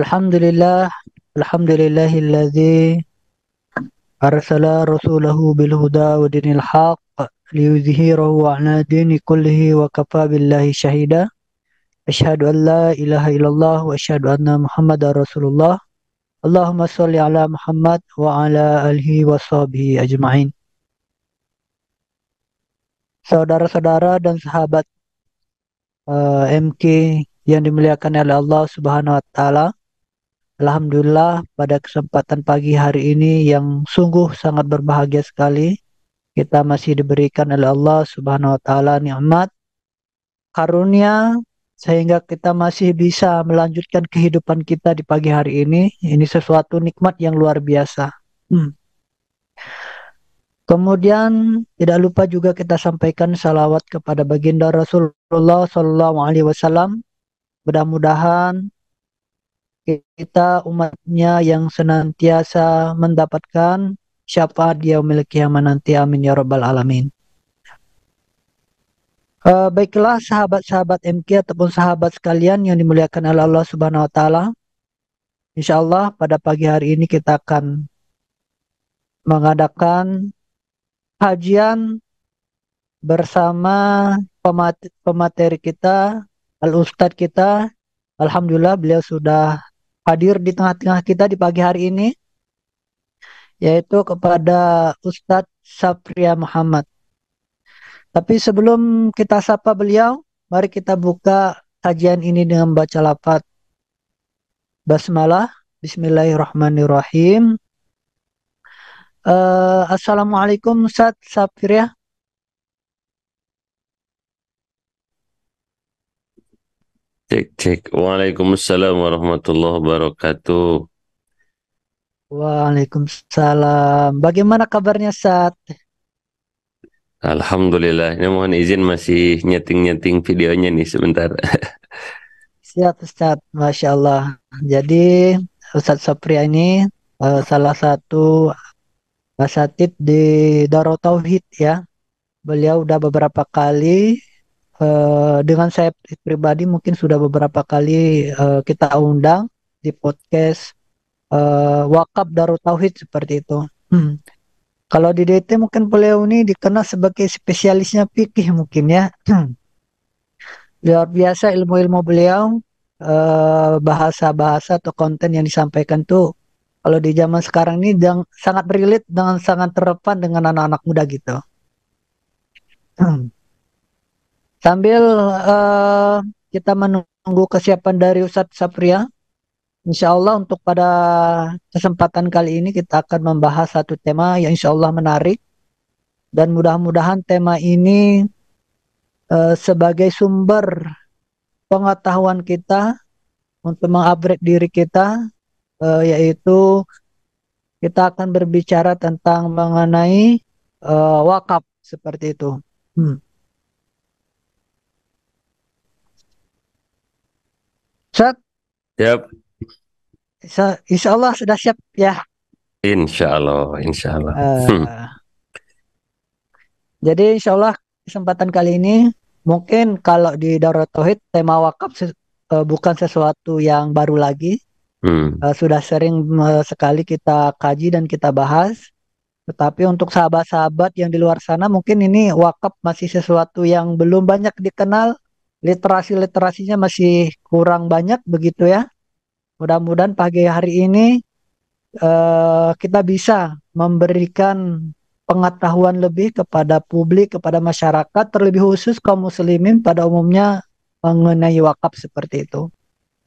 Alhamdulillah, alhamdulillahilladzi arsala rasulahu bil huda wa dinil haq liyuzhirahu ala dini kullihi wa kafa billahi syahida. Asyhadu an la ilaha illallah wa asyhadu anna Muhammadar Rasulullah. Allahumma sholli ala Muhammad wa ala alihi wa sahbihi ajma'in. Saudara-saudara dan sahabat MK yang dimuliakan oleh Allah Subhanahu wa taala. Alhamdulillah pada kesempatan pagi hari ini yang sungguh sangat berbahagia sekali kita masih diberikan oleh Allah Subhanahu wa taala nikmat karunia sehingga kita masih bisa melanjutkan kehidupan kita di pagi hari ini. Ini sesuatu nikmat yang luar biasa. Kemudian tidak lupa juga kita sampaikan salawat kepada baginda Rasulullah Sallallahu Alaihi Wasallam. Mudah-mudahan kita umatnya yang senantiasa mendapatkan syafaat di yaumil qiyamah nanti, amin ya rabbal alamin. Baiklah sahabat-sahabat MK ataupun sahabat sekalian yang dimuliakan oleh Allah Subhanahu wa taala. Insyaallah pada pagi hari ini kita akan mengadakan kajian bersama pemateri kita, al-ustadz kita. Alhamdulillah beliau sudah hadir di tengah-tengah kita di pagi hari ini, yaitu kepada Ustadz Sapria Muhammad. Tapi sebelum kita sapa beliau, mari kita buka kajian ini dengan baca lafaz basmalah. Bismillahirrahmanirrahim. Assalamualaikum Ustadz Sapria. Cek. Waalaikumsalam warahmatullahi wabarakatuh. Waalaikumsalam. Bagaimana kabarnya Ustadz? Alhamdulillah. Ini mohon izin masih nyeting-nyeting videonya nih sebentar. Siap Ustadz, Masya Allah. Jadi Ustadz Sapria ini salah satu asatid di Darut Tauhid ya. Beliau udah beberapa kali dengan saya pribadi mungkin sudah beberapa kali kita undang di podcast Wakaf Darut Tauhid seperti itu. Kalau di DT mungkin beliau ini dikenal sebagai spesialisnya fikih mungkin ya. Luar biasa ilmu-ilmu beliau, bahasa-bahasa atau konten yang disampaikan tuh kalau di zaman sekarang ini sangat relate dengan sangat relevan dengan anak-anak muda gitu. Sambil kita menunggu kesiapan dari Ustadz Sapria, insya Allah untuk pada kesempatan kali ini kita akan membahas satu tema yang insya Allah menarik. Dan mudah-mudahan tema ini sebagai sumber pengetahuan kita untuk mengupgrade diri kita, yaitu kita akan berbicara tentang mengenai wakaf seperti itu. Ustaz, Siap. insya Allah sudah siap ya. Insya Allah. Jadi insya Allah kesempatan kali ini mungkin kalau di Darut Tauhid tema wakaf bukan sesuatu yang baru lagi. Sudah sering sekali kita kaji dan kita bahas. Tetapi untuk sahabat-sahabat yang di luar sana mungkin ini wakaf masih sesuatu yang belum banyak dikenal. Literasinya masih kurang banyak begitu ya. Mudah-mudahan pagi hari ini kita bisa memberikan pengetahuan lebih kepada publik, kepada masyarakat, terlebih khusus kaum muslimin pada umumnya mengenai wakaf seperti itu.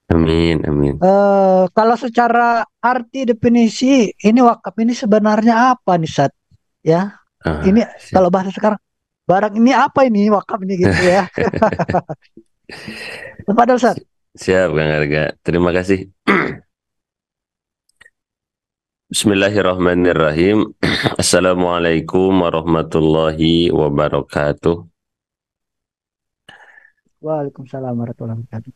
Amin. Kalau secara arti definisi ini wakaf ini sebenarnya apa nih Ustaz? Ya, ini Siap. kalau bahasa sekarang barang ini apa ini wakaf ini gitu ya. Kepada Ustaz. Siap Kang Arga. Terima kasih. Bismillahirrahmanirrahim. Assalamualaikum warahmatullahi wabarakatuh. Waalaikumsalam warahmatullahi wabarakatuh.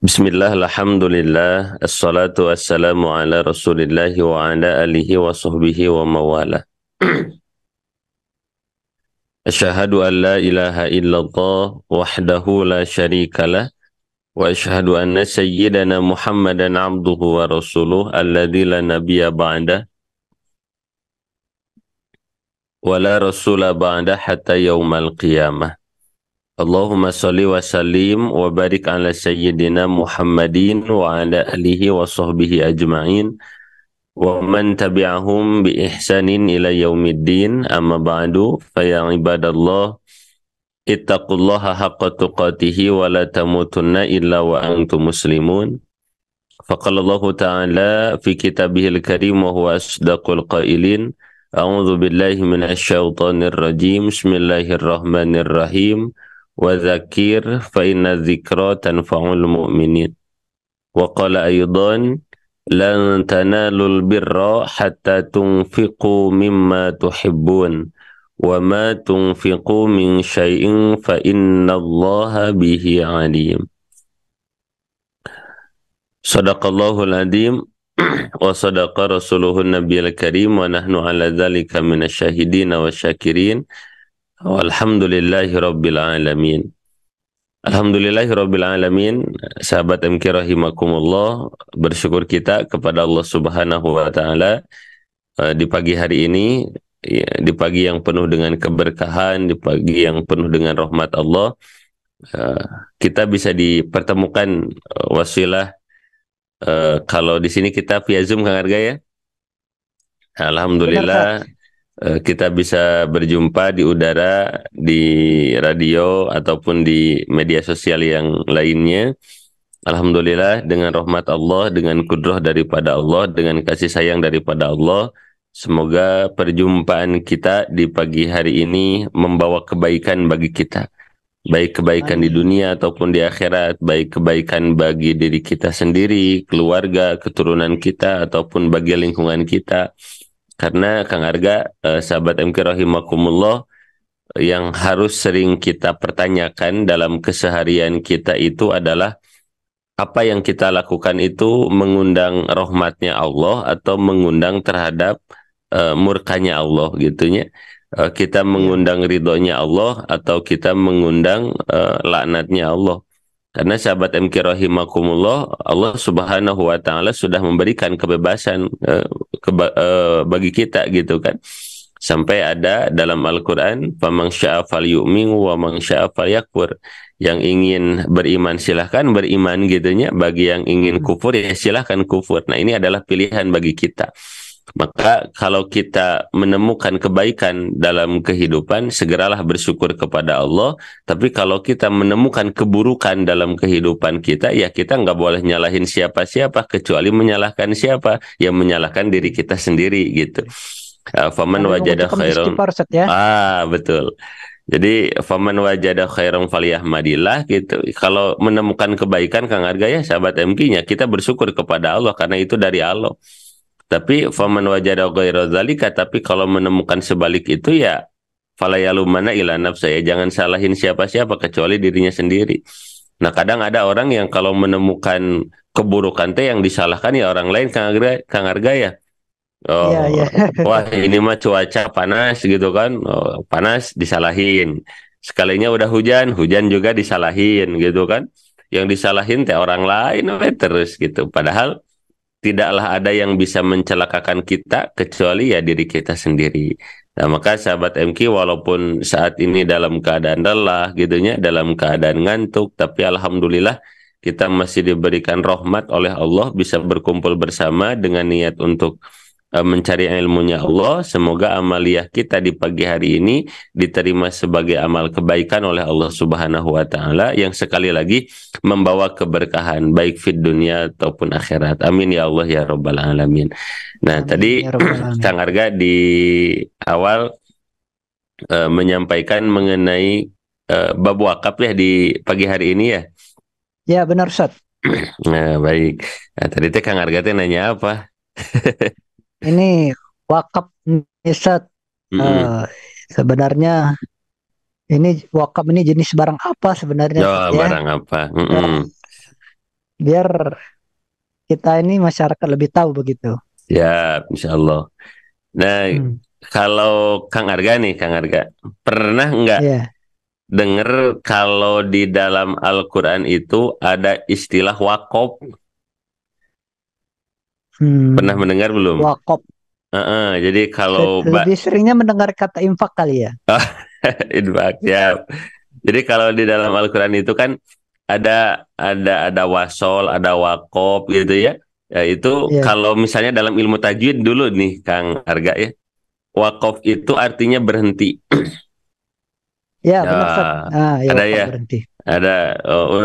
Bismillah, alhamdulillah, assalatu wassalamu ala rasulillahi wa ala alihi wa sahbihi wa mawala. Asyhadu an la ilaha illallah wahdahu la syarikalah وأشهد أن سيدنا محمدا عبده ورسوله الذي لا نبي بعده ولا رسول بعده حتى يوم القيامة. اللهم صل وسلم وبارك على سيدنا محمد وعلى آله وصحبه أجمعين ومن تبعهم بإحسان إلى يوم الدين. أما بعد فيا عباد الله اتقوا الله حق تقاته ولا تموتن إلا وأنتم مسلمون. فقال الله تعالى في كتابه الكريم وهو أصدق القائلين أعوذ بالله من الشيطان الرجيم بسم الله الرحمن الرحيم وذكر فإن الذكرى تنفع المؤمنين. وقال أيضا لن تنالوا البر حتى تنفقوا مما تحبون وما تنفقوا من شيء فإن الله به عليم. Sadaqallahul adzim wa sadaqa rasuluhun nabiyil karim wa nahnu ala dzalika minasyahidin wa syakirin walhamdulillahi rabbil alamin. Alhamdulillahi rabbil alamin. Sahabat MK rahimakumullah, bersyukur kita kepada Allah Subhanahu wa taala di pagi hari ini, di pagi yang penuh dengan keberkahan, di pagi yang penuh dengan rahmat Allah, kita bisa dipertemukan wasilah. Kalau di sini kita via Zoom, Kang Arga ya. Alhamdulillah kita bisa berjumpa di udara, di radio ataupun di media sosial yang lainnya. Alhamdulillah dengan rahmat Allah, dengan kudrah daripada Allah, dengan kasih sayang daripada Allah. Semoga perjumpaan kita di pagi hari ini membawa kebaikan bagi kita. Baik kebaikan di dunia ataupun di akhirat, baik kebaikan bagi diri kita sendiri, keluarga, keturunan kita, ataupun bagi lingkungan kita. Karena Kang Arga, sahabat MK rahimakumullah, yang harus sering kita pertanyakan dalam keseharian kita itu adalah apa yang kita lakukan itu mengundang rahmatnya Allah atau mengundang terhadap murkanya Allah gitunya. Kita mengundang ridhonya Allah atau kita mengundang laknatnya Allah. Karena sahabat MK rahimakumullah, Allah Subhanahu wa taala sudah memberikan kebebasan bagi kita gitu kan. Sampai ada dalam Al-Qur'an, "Faman syaa'a falyu'min wa man syaa'a falyakfur." Yang ingin beriman silahkan beriman gitunya, bagi yang ingin kufur ya silahkan kufur. Nah, ini adalah pilihan bagi kita. Maka kalau kita menemukan kebaikan dalam kehidupan, segeralah bersyukur kepada Allah. Tapi kalau kita menemukan keburukan dalam kehidupan kita, ya kita nggak boleh nyalahin siapa-siapa, kecuali menyalahkan siapa? Yang menyalahkan diri kita sendiri gitu. Faman wajada khairan. Betul. Jadi faman wajada khairan falyahmadillah gitu. Kalau menemukan kebaikan Kang Arga ya sahabat MK-nya, kita bersyukur kepada Allah karena itu dari Allah. Tapi faman wajada ghaira dzalika, tapi kalau menemukan sebalik itu ya fala yalumana ila nafsa, ya jangan salahin siapa-siapa kecuali dirinya sendiri. Nah, kadang ada orang yang kalau menemukan keburukan teh yang disalahkan ya orang lain, Kang Arga ya. Wah, ini mah cuaca panas gitu kan. Panas disalahin. Sekalinya udah hujan, hujan juga disalahin gitu kan. Yang disalahin teh orang lain terus gitu. Padahal tidaklah ada yang bisa mencelakakan kita kecuali ya diri kita sendiri. Nah, maka sahabat MK walaupun saat ini dalam keadaan lelah gitunya, dalam keadaan ngantuk, tapi alhamdulillah kita masih diberikan rahmat oleh Allah bisa berkumpul bersama dengan niat untuk mencari ilmunya Allah. Semoga amaliyah kita di pagi hari ini diterima sebagai amal kebaikan oleh Allah Subhanahu wa taala yang sekali lagi membawa keberkahan baik fid dunia ataupun akhirat. Amin ya Allah ya rabbal alamin. Nah, amin, tadi ya Kang Arga di awal menyampaikan mengenai bab wakaf ya di pagi hari ini ya. Ya, benar Ustaz. Nah, baik. Nah, tadi teh Kang Arga teh nanya apa? Ini wakaf Ustaz. Sebenarnya ini wakaf ini jenis barang apa sebenarnya? Barang apa? Biar kita ini masyarakat lebih tahu begitu. Ya, insya Allah. Nah, kalau Kang Arga nih, Kang Arga, pernah nggak dengar kalau di dalam Al-Quran itu ada istilah wakaf. Pernah mendengar belum? Wakaf. Jadi kalau Lebih seringnya mendengar kata infak kali ya. infak ya. Jadi kalau di dalam Al-Quran itu kan ada wasol, ada wakaf gitu ya. Ya itu Iya. kalau misalnya dalam ilmu tajwid dulu nih Kang Arga ya. Wakaf itu artinya berhenti. Ya, Ya, benar Ustaz. Ya ada wakaf ya. berhenti. Ada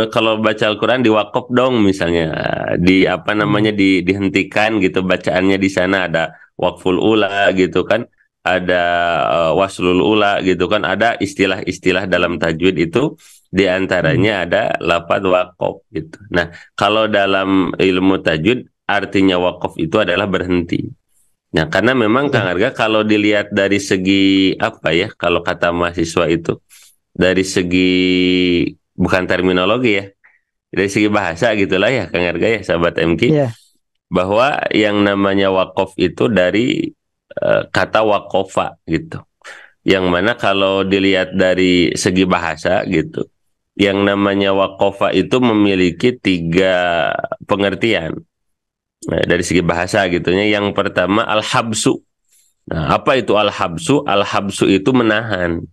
kalau baca Al-Quran diwakaf dong misalnya di apa namanya dihentikan gitu bacaannya di sana ada wakful ula gitu kan ada waslul ula gitu kan ada istilah-istilah dalam tajwid itu diantaranya ada lafadz wakaf gitu. Nah kalau dalam ilmu tajwid artinya wakaf itu adalah berhenti. Nah karena memang Kang Iya. Arga kalau dilihat dari segi apa ya kalau kata mahasiswa itu dari segi bukan terminologi ya dari segi bahasa gitulah ya Kang Arga ya sahabat MK Iya. bahwa yang namanya wakof itu dari kata wakofa gitu yang mana kalau dilihat dari segi bahasa gitu yang namanya wakofa itu memiliki tiga pengertian dari segi bahasa gitunya yang pertama al-habsu. Nah apa itu al-habsu? Al-habsu itu menahan.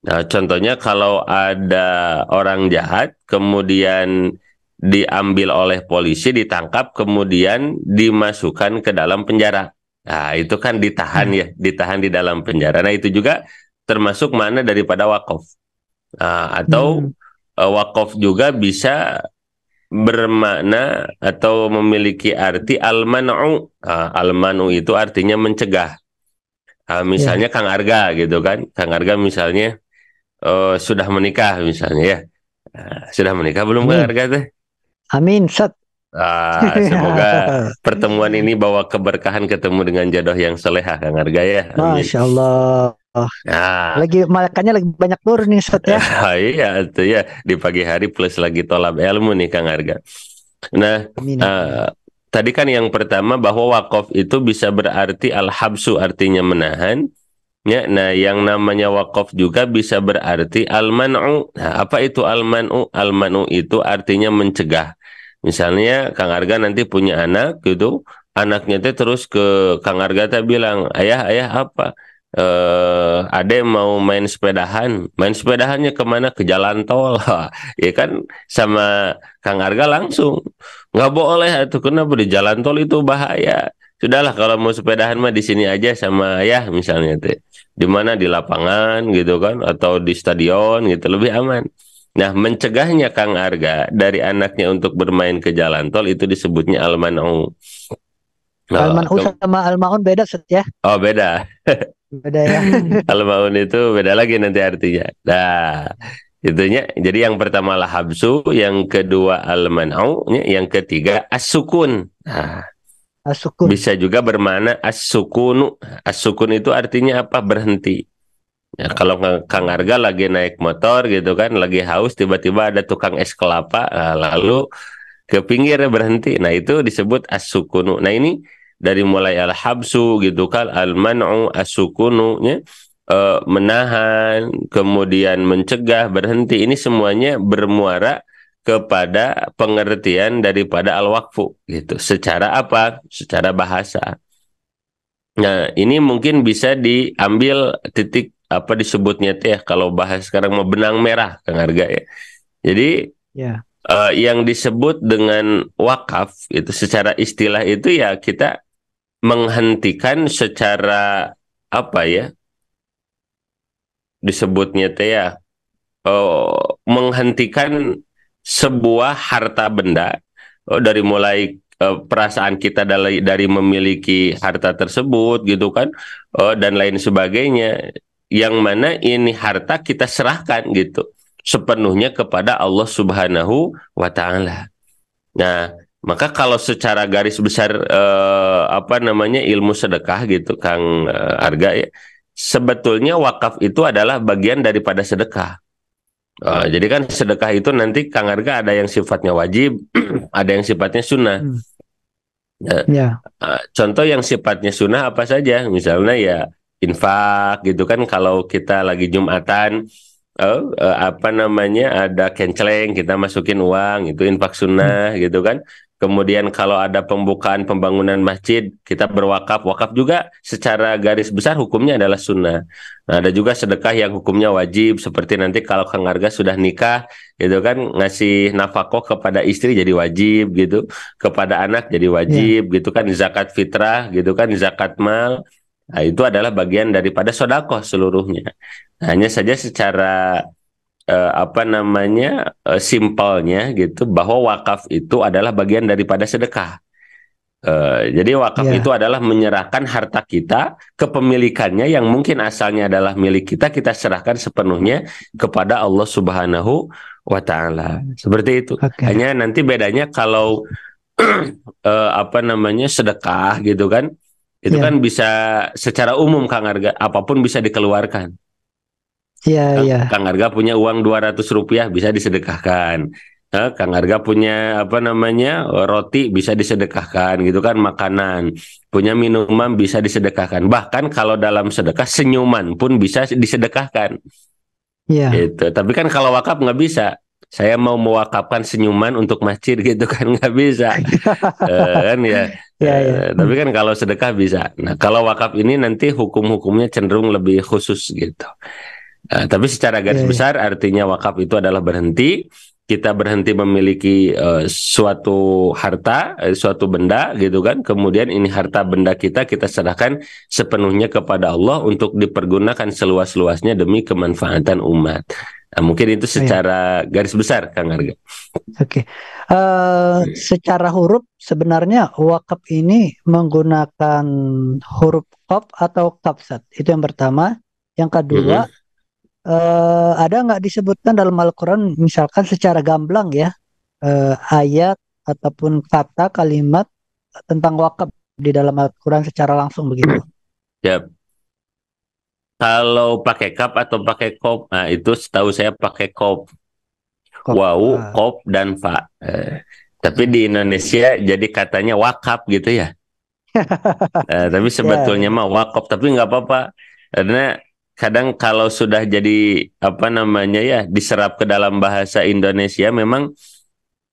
Nah, contohnya kalau ada orang jahat, kemudian diambil oleh polisi, ditangkap, kemudian dimasukkan ke dalam penjara. Nah, itu kan ditahan Ya. ya, ditahan di dalam penjara. Nah, itu juga termasuk mana daripada wakaf. Nah, atau wakaf juga bisa bermakna atau memiliki arti al-man'u. Nah, al-man'u itu artinya mencegah. Nah, Ya. misalnya Kang Arga gitu kan. Kang Arga misalnya sudah menikah misalnya ya. Sudah menikah belum Kang Amin. Arga teh? Amin, Ustaz. Semoga pertemuan ini bawa keberkahan ketemu dengan jodoh yang soleha Kang Arga ya. Amin. Masya Allah. Nah, Makanya lagi banyak turun nih Ustaz ya. iya itu ya di pagi hari plus lagi tolab ilmu nih Kang Arga. Nah, Amin, eh, amin. tadi kan yang pertama bahwa wakaf itu bisa berarti al-habsu artinya menahan. Ya, nah yang namanya wakaf juga bisa berarti al-man'u. Nah, apa itu al-man'u? Al-man'u itu artinya mencegah. Misalnya Kang Arga nanti punya anak gitu, anaknya teh terus ke Kang Arga teh bilang, "Ayah, ayah apa? Ade mau main sepedahannya kemana? Ke jalan tol." Ya kan sama Kang Arga langsung nggak boleh itu kenapa di jalan tol itu bahaya. Sudahlah kalau mau sepedahan mah di sini aja sama ayah misalnya teh di mana di lapangan gitu kan atau di stadion gitu lebih aman. Nah, mencegahnya Kang Arga dari anaknya untuk bermain ke jalan tol itu disebutnya al-man'u. Oh, Al-Man'u sama Al-Ma'un beda Ustaz ya. oh beda. Beda ya. Al-ma'un itu beda lagi nanti artinya. Nah, itunya. Jadi yang pertama lah habsu, yang kedua al-man'u, yang ketiga as-sukun. Nah, As-Sukun. bisa juga bermakna as-sukunu. As-sukun itu artinya apa? Berhenti. Ya, kalau Kang Arga lagi naik motor gitu kan, lagi haus, tiba-tiba ada tukang es kelapa, lalu ke pinggir berhenti. Nah itu disebut as-sukunu. Nah ini dari mulai al-habsu gitu kan, al-man'u, as-sukunu, ya, menahan, kemudian mencegah, berhenti. Ini semuanya bermuara kepada pengertian daripada al-waqfu gitu. Secara apa? Secara bahasa. Nah, ini mungkin bisa diambil titik apa disebutnya teh ya, kalau bahas sekarang mau benang merah Kang Arga ya. Jadi Ya. yang disebut dengan wakaf itu secara istilah itu ya kita menghentikan secara apa ya disebutnya teh ya menghentikan sebuah harta benda dari mulai perasaan kita dari memiliki harta tersebut gitu kan dan lain sebagainya yang mana ini harta kita serahkan gitu sepenuhnya kepada Allah Subhanahu wa taala. Nah, maka kalau secara garis besar apa namanya ilmu sedekah gitu Kang Arga ya, sebetulnya wakaf itu adalah bagian daripada sedekah. Jadi kan sedekah itu nanti Kang Arga ada yang sifatnya wajib, ada yang sifatnya sunnah. Nah, Ya. contoh yang sifatnya sunnah apa saja? Misalnya ya infak gitu kan kalau kita lagi Jumatan apa namanya, ada kenceleng kita masukin uang, itu infak sunnah gitu kan. Kemudian kalau ada pembukaan pembangunan masjid kita berwakaf, wakaf juga secara garis besar hukumnya adalah sunnah. Nah, ada juga sedekah yang hukumnya wajib, seperti nanti kalau Kang Arga sudah nikah gitu kan, ngasih nafkah kepada istri jadi wajib gitu, kepada anak jadi wajib gitu kan, zakat fitrah gitu kan, zakat mal. Nah, itu adalah bagian daripada sodakoh seluruhnya. Hanya saja secara apa namanya, simpelnya gitu, bahwa wakaf itu adalah bagian daripada sedekah. Jadi wakaf itu adalah menyerahkan harta kita, kepemilikannya yang mungkin asalnya adalah milik kita, kita serahkan sepenuhnya kepada Allah Subhanahu wa Ta'ala. Seperti itu. Hanya nanti bedanya kalau apa namanya, sedekah gitu kan, itu kan bisa secara umum Kang Arga, apapun bisa dikeluarkan. Kang Arga punya uang 200 rupiah bisa disedekahkan. Kang Arga punya apa namanya, roti bisa disedekahkan gitu kan, makanan. Punya minuman bisa disedekahkan. Bahkan kalau dalam sedekah senyuman pun bisa disedekahkan. Gitu. Tapi kan kalau wakaf nggak bisa. Saya mau mewakafkan senyuman untuk masjid gitu kan, nggak bisa. Kan ya. Tapi kan kalau sedekah bisa. Nah, kalau wakaf ini nanti hukum-hukumnya cenderung lebih khusus gitu. Tapi secara garis besar artinya wakaf itu adalah berhenti, kita berhenti memiliki suatu harta, suatu benda gitu kan, kemudian ini harta benda kita serahkan sepenuhnya kepada Allah untuk dipergunakan seluas-luasnya demi kemanfaatan umat. Nah, mungkin itu secara garis besar Kang Arga. Secara huruf sebenarnya wakaf ini menggunakan huruf qaf atau qafsat, itu yang pertama. Yang kedua, ada nggak disebutkan dalam Al-Quran misalkan secara gamblang ya, ayat ataupun kata kalimat tentang wakaf di dalam Al-Quran secara langsung begitu? Kalau pakai kaf atau pakai kop, nah itu setahu saya pakai kop. Wau, kop dan fa. Tapi di Indonesia jadi katanya wakaf gitu ya. Tapi sebetulnya mah wakaf, tapi nggak apa-apa karena kadang kalau sudah jadi apa namanya ya, diserap ke dalam bahasa Indonesia, memang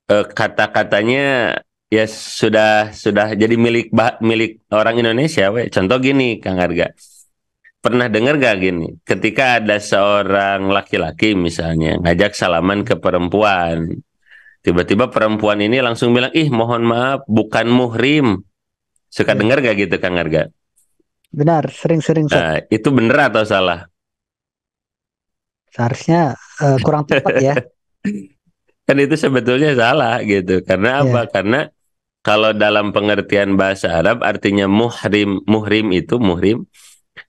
kata-katanya ya sudah jadi milik orang Indonesia. Contoh gini Kang Arga, pernah dengar gak gini, ketika ada seorang laki-laki misalnya ngajak salaman ke perempuan, tiba-tiba perempuan ini langsung bilang, ih mohon maaf bukan muhrim. Suka dengar gak gitu Kang Arga? Benar, sering-sering. Itu benar atau salah? Seharusnya kurang tepat ya. Kan itu sebetulnya salah gitu. Karena apa? Karena kalau dalam pengertian bahasa Arab artinya muhrim itu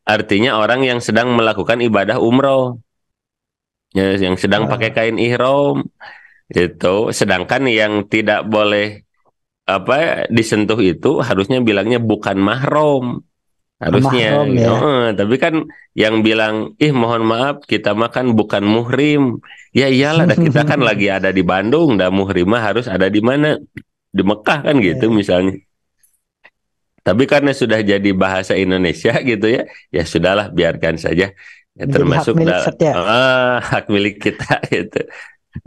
artinya orang yang sedang melakukan ibadah umroh. Ya, yang sedang pakai kain ihram itu. Sedangkan yang tidak boleh disentuh itu harusnya bilangnya bukan mahram. Harusnya, tapi kan yang bilang, ih mohon maaf kita makan bukan muhrim. Ya iyalah, kita kan lagi ada di Bandung, muhrim mah harus ada di mana? Di Mekah kan gitu misalnya. Tapi karena sudah jadi bahasa Indonesia gitu ya, ya sudahlah biarkan saja. Ya, termasuk hak milik kita gitu.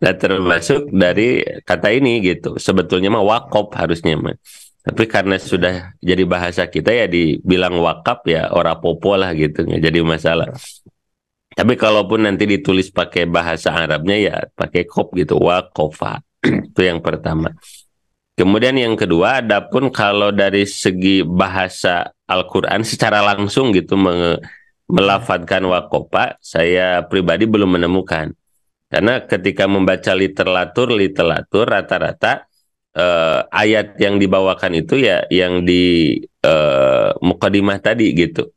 Nah, termasuk dari kata ini gitu. Sebetulnya mah wakaf harusnya mah. Tapi karena sudah jadi bahasa kita ya dibilang wakaf ya ora popo lah gitu, nggak jadi masalah. Tapi kalaupun nanti ditulis pakai bahasa Arabnya ya pakai kop gitu, waqafa. Itu yang pertama. Kemudian yang kedua, adapun kalau dari segi bahasa Al-Quran secara langsung gitu melafadzkan waqafa, saya pribadi belum menemukan. Karena ketika membaca literatur rata-rata ayat yang dibawakan itu ya yang di mukadimah tadi gitu,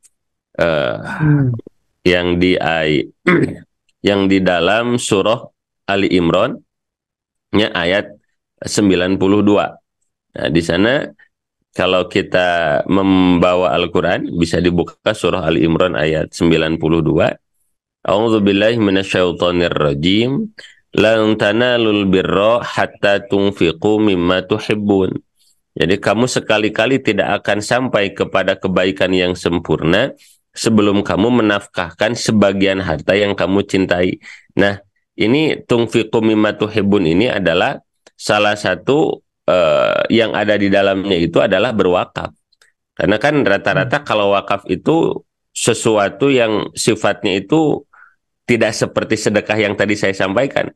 yang di dalam surah Ali Imran nya ayat 92. Nah, di sana kalau kita membawa Al-Quran bisa dibuka surah Ali Imran ayat 92. A'udzubillahi minasyaitonir rajim. Lan tanalul birra hatta tunfiqu mimma tuhibbun. Jadi kamu sekali-kali tidak akan sampai kepada kebaikan yang sempurna sebelum kamu menafkahkan sebagian harta yang kamu cintai. Nah, ini tunfiqu mimma tuhibbun ini adalah salah satu yang ada di dalamnya itu adalah berwakaf. Karena kan rata-rata kalau wakaf itu sesuatu yang sifatnya itu tidak seperti sedekah yang tadi saya sampaikan.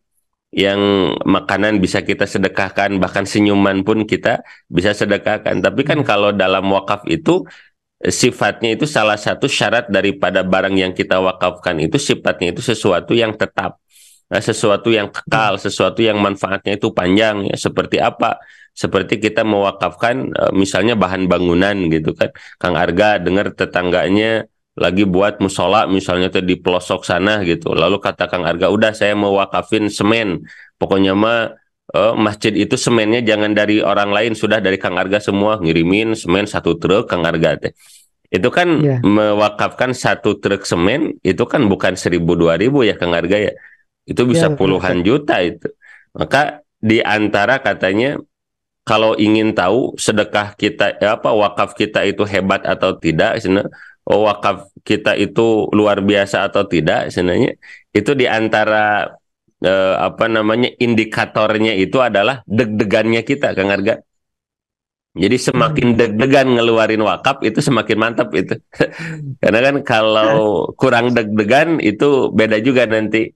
Yang makanan bisa kita sedekahkan, bahkan senyuman pun kita bisa sedekahkan. Tapi kan kalau dalam wakaf itu sifatnya itu salah satu syarat daripada barang yang kita wakafkan itu sifatnya itu sesuatu yang tetap. Nah, sesuatu yang kekal, sesuatu yang manfaatnya itu panjang, ya. Seperti apa? Seperti kita mewakafkan misalnya bahan bangunan gitu kan. Kang Arga dengar tetangganya lagi buat musola misalnya tuh di pelosok sana gitu. Lalu kata Kang Arga, udah saya mau wakafin semen. Pokoknya mah masjid itu semennya jangan dari orang lain, sudah dari Kang Arga semua, ngirimin semen 1 truk Kang Arga teh. Itu kan mewakafkan 1 truk semen, itu kan bukan 1.000 2.000 ya Kang Arga ya. Itu bisa puluhan juta itu. Maka di antara katanya kalau ingin tahu sedekah kita wakaf kita itu hebat atau tidak, wakaf kita itu luar biasa atau tidak, sebenarnya itu di antara indikatornya itu adalah deg-degannya kita, Kang Arga. Jadi semakin deg-degan ngeluarin wakaf itu semakin mantap itu. Karena kan kalau kurang deg-degan itu beda juga nanti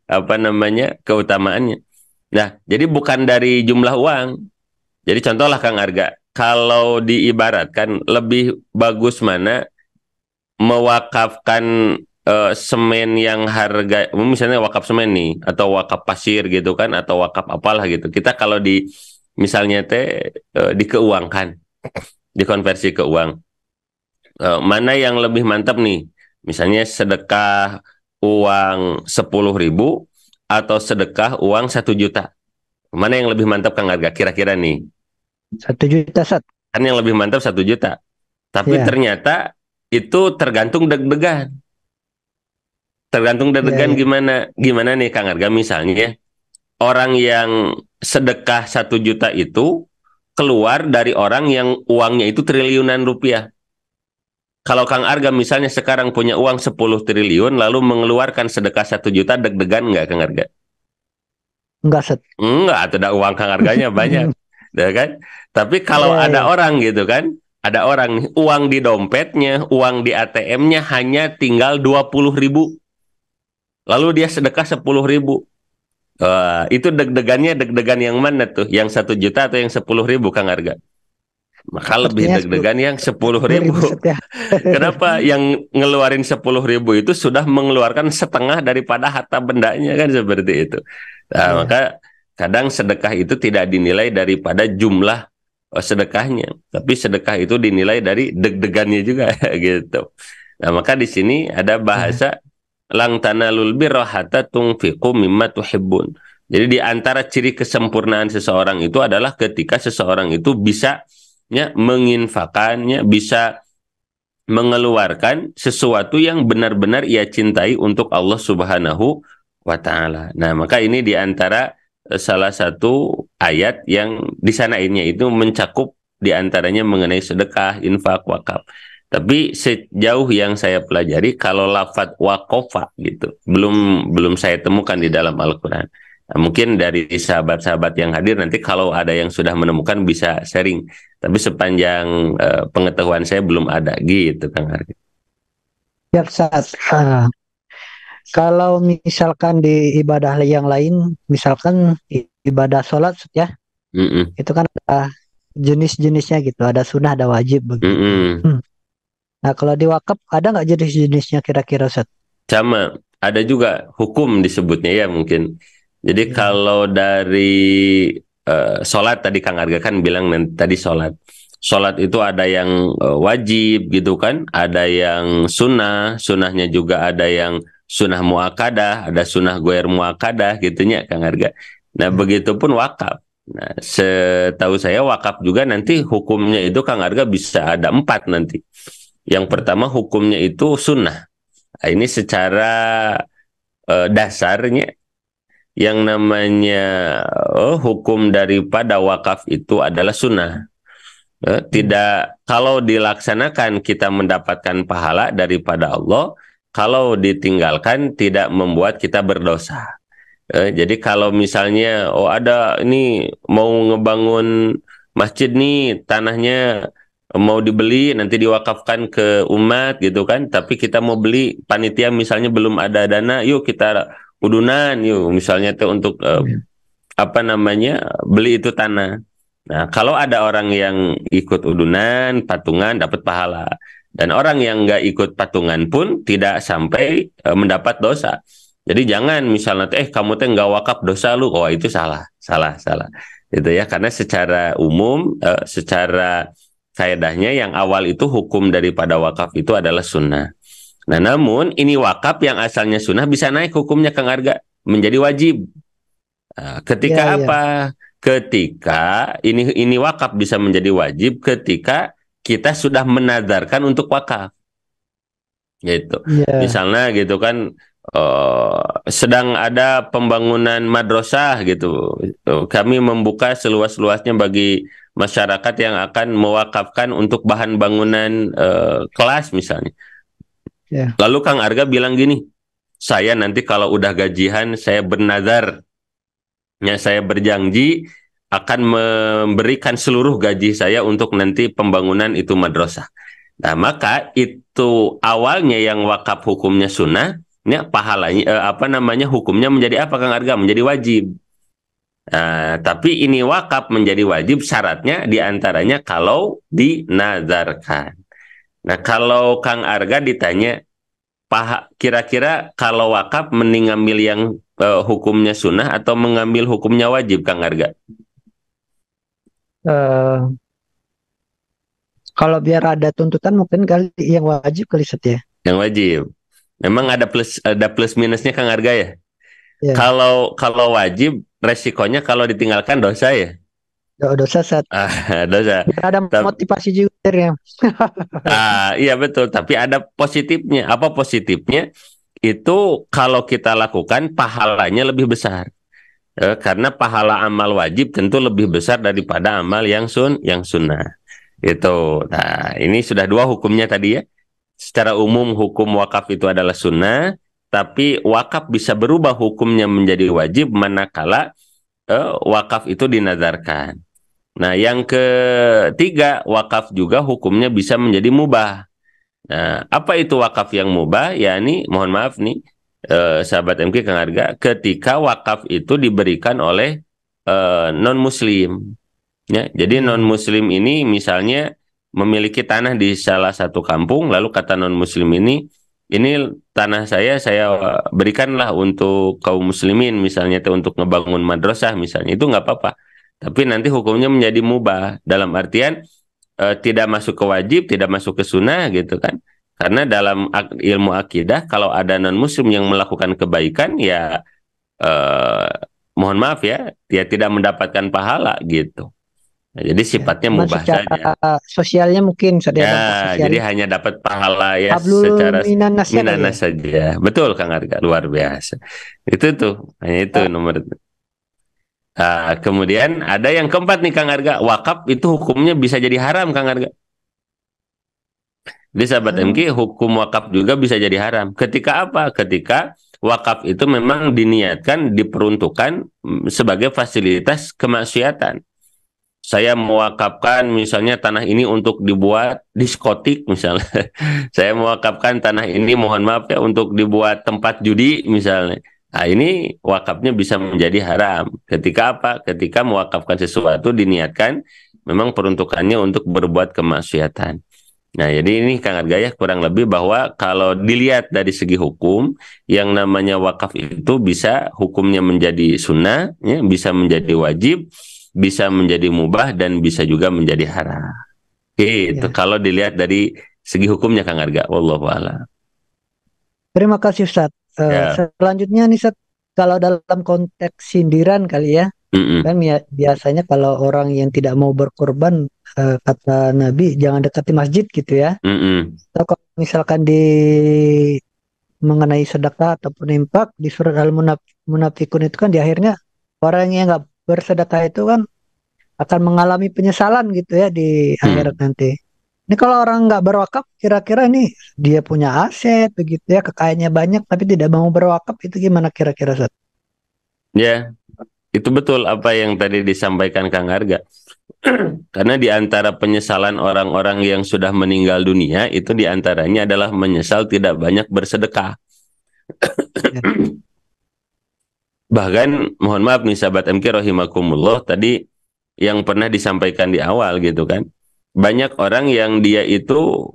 keutamaannya. Nah, jadi bukan dari jumlah uang. Jadi contohlah Kang Arga, kalau diibaratkan lebih bagus mana mewakafkan semen yang harga, misalnya wakaf semen nih, atau wakaf pasir gitu kan, atau wakaf apalah gitu. Kita kalau misalnya dikeuangkan, dikonversi ke uang, mana yang lebih mantap nih? Misalnya sedekah uang 10.000 atau sedekah uang 1 juta. Mana yang lebih mantap Kang Arga? Kira-kira nih. 1 juta, Sat. Kan yang lebih mantap 1 juta. Tapi ternyata itu tergantung deg-degan. Tergantung deg-degan gimana nih Kang Arga, misalnya orang yang sedekah 1 juta itu keluar dari orang yang uangnya itu triliunan rupiah. Kalau Kang Arga misalnya sekarang punya uang 10 triliun lalu mengeluarkan sedekah 1 juta, deg-degan nggak Kang Arga? Enggak, Sat. Enggak, ada uang Kang Arganya banyak. Ya kan? Tapi kalau ada orang gitu kan, ada orang nih, uang di dompetnya, uang di ATM-nya hanya tinggal 20.000. Lalu dia sedekah 10.000. Itu deg-degannya deg-degan yang mana tuh? Yang 1 juta atau yang 10.000 Kang Arga? Maka lebih deg-degan yang 10.000. Kenapa? Yang ngeluarin 10.000 itu sudah mengeluarkan setengah daripada harta bendanya kan, seperti itu. Nah, maka kadang sedekah itu tidak dinilai daripada jumlah sedekahnya, tapi sedekah itu dinilai dari deg-degannya juga gitu. Nah, maka di sini ada bahasa lang tanalul birra hatta tunfiqu mimma tuhibbun. Jadi di antara ciri kesempurnaan seseorang itu adalah ketika seseorang itu bisa menginfakannya, bisa mengeluarkan sesuatu yang benar-benar ia cintai untuk Allah Subhanahu wa Ta'ala. Nah, maka ini di antara salah satu ayat yang di sana ini itu mencakup di antaranya mengenai sedekah, infak, wakaf. Tapi sejauh yang saya pelajari, kalau lafadz waqafa gitu belum saya temukan di dalam Al-Quran. Nah, mungkin dari sahabat-sahabat yang hadir nanti kalau ada yang sudah menemukan bisa sharing. Tapi sepanjang pengetahuan saya belum ada gitu Kang Arga. Ya, Sat. Kalau misalkan di ibadah yang lain, misalkan ibadah sholat ya, itu kan ada jenis-jenisnya gitu, ada sunnah, ada wajib begitu. Nah, kalau di wakaf ada nggak jenis-jenisnya kira-kira, Sat? Sama, ada juga hukum disebutnya ya mungkin. Jadi kalau dari sholat tadi Kang Arga kan bilang tadi sholat itu ada yang wajib gitu kan, ada yang sunnah, sunnahnya juga ada yang sunnah muakkadah, ada sunnah goer muakkadah gitunya Kang Arga. Nah, begitupun wakaf. Nah, setahu saya wakaf juga nanti hukumnya itu Kang Arga bisa ada 4 nanti. Yang pertama hukumnya itu sunnah. Nah, ini secara dasarnya yang namanya hukum daripada wakaf itu adalah sunnah. Tidak, kalau dilaksanakan kita mendapatkan pahala daripada Allah, kalau ditinggalkan tidak membuat kita berdosa. Jadi kalau misalnya ada ini mau ngebangun masjid nih, tanahnya mau dibeli nanti diwakafkan ke umat gitu kan, tapi kita mau beli, panitia misalnya belum ada dana, yuk kita udunan yuk misalnya tuh untuk apa namanya, beli itu tanah. Nah, kalau ada orang yang ikut udunan, patungan, dapat pahala. Dan orang yang nggak ikut patungan pun tidak sampai mendapat dosa. Jadi jangan misalnya, kamu teh nggak wakaf, dosa lu. Oh, itu salah, salah, salah. Itu ya, karena secara umum, secara kaedahnya yang awal itu hukum daripada wakaf itu adalah sunnah. Nah, namun ini wakaf yang asalnya sunnah bisa naik hukumnya, Kang Arga, menjadi wajib. Ketika Ya, ya. apa? Ketika ini wakaf bisa menjadi wajib ketika kita sudah menadarkan untuk wakaf, gitu. Ya. Misalnya gitu kan, sedang ada pembangunan madrasah gitu. Kami membuka seluas-luasnya bagi masyarakat yang akan mewakafkan untuk bahan bangunan kelas misalnya. Ya. Lalu Kang Arga bilang gini, saya nanti kalau udah gajian saya bernazar, saya berjanji akan memberikan seluruh gaji saya untuk nanti pembangunan itu madrasah. Nah, maka itu awalnya yang wakaf hukumnya sunnah, ya pahalanya apa namanya, hukumnya menjadi apa, Kang Arga? Menjadi wajib. Nah, tapi ini wakaf menjadi wajib, syaratnya diantaranya kalau dinazarkan. Nah, kalau Kang Arga ditanya, kira-kira kalau wakaf mending ngambil yang hukumnya sunnah atau mengambil hukumnya wajib, Kang Arga? Eh, Kalau biar ada tuntutan mungkin kali yang wajib kali Set ya. Yang wajib. Memang ada plus minusnya, Kang Arga ya. Ya. Kalau wajib resikonya kalau ditinggalkan dosa ya. Dosa Set. Dosa. Biar ada motivasi juga ya. Iya betul. Tapi ada positifnya. Apa positifnya? Itu kalau kita lakukan pahalanya lebih besar. Karena pahala amal wajib tentu lebih besar daripada amal yang sunnah. Itu. Nah, ini sudah dua hukumnya tadi ya. Secara umum hukum wakaf itu adalah sunnah, tapi wakaf bisa berubah hukumnya menjadi wajib manakala wakaf itu dinazarkan. Nah, yang ketiga, wakaf juga hukumnya bisa menjadi mubah. Nah, apa itu wakaf yang mubah? Ya, ini mohon maaf nih, sahabat MK Kang Arga, ketika wakaf itu diberikan oleh non-muslim. Ya, jadi non-muslim ini misalnya memiliki tanah di salah satu kampung, lalu kata non-muslim ini tanah saya berikanlah untuk kaum muslimin, misalnya untuk ngebangun madrasah misalnya, itu nggak apa-apa. Tapi nanti hukumnya menjadi mubah, dalam artian tidak masuk ke wajib, tidak masuk ke sunnah gitu kan. Karena dalam ilmu akidah, kalau ada non-muslim yang melakukan kebaikan, ya mohon maaf ya, dia tidak mendapatkan pahala gitu. Nah, jadi sifatnya Cuman mubah secara saja. sosialnya mungkin ada dampak Ya, jadi sosialnya. hanya dapat pahala ya Hablum secara minanasnya kali ya. minanas saja. Betul, Kang Arga, luar biasa. Itu tuh, hanya itu Eh, nomor itu. Kemudian ada yang keempat nih, Kang Arga, wakaf itu hukumnya bisa jadi haram, Kang Arga. Di sahabat MK, hukum wakaf juga bisa jadi haram. Ketika apa? Ketika wakaf itu memang diniatkan, diperuntukkan sebagai fasilitas kemaksiatan. Saya mewakafkan misalnya tanah ini untuk dibuat diskotik misalnya. Saya mewakafkan tanah ini, mohon maaf ya, untuk dibuat tempat judi misalnya. Nah, ini wakafnya bisa menjadi haram. Ketika apa? Ketika mewakafkan sesuatu diniatkan memang peruntukannya untuk berbuat kemaksiatan. Nah, jadi ini Kang Arga ya, kurang lebih bahwa kalau dilihat dari segi hukum, yang namanya wakaf itu bisa hukumnya menjadi sunnah, ya, bisa menjadi wajib, bisa menjadi mubah, dan bisa juga menjadi haram. Itu ya. kalau dilihat dari segi hukumnya, Kang Arga. Wallahu a'lam. Terima kasih Ustaz. Ya. Selanjutnya nih Ustaz, kalau dalam konteks sindiran kali ya, Mm-mm. kan biasanya kalau orang yang tidak mau berkorban, kata Nabi jangan dekati masjid gitu ya. Mm-mm. Atau kalau misalkan di mengenai sedekah ataupun infak di surat Al-Munafikun itu kan di akhirnya orang yang nggak bersedekah itu kan akan mengalami penyesalan gitu ya di akhirat Mm. nanti. Ini kalau orang nggak berwakaf, kira-kira ini dia punya aset begitu ya, kekayaannya banyak tapi tidak mau berwakaf, itu gimana kira-kira Ustaz? Ya, itu betul apa yang tadi disampaikan Kang Arga. Karena di antara penyesalan orang-orang yang sudah meninggal dunia itu di antaranya adalah menyesal tidak banyak bersedekah. Ya, Bahkan mohon maaf nih sahabat MK rahimakumullah, tadi yang pernah disampaikan di awal gitu kan. Banyak orang yang dia itu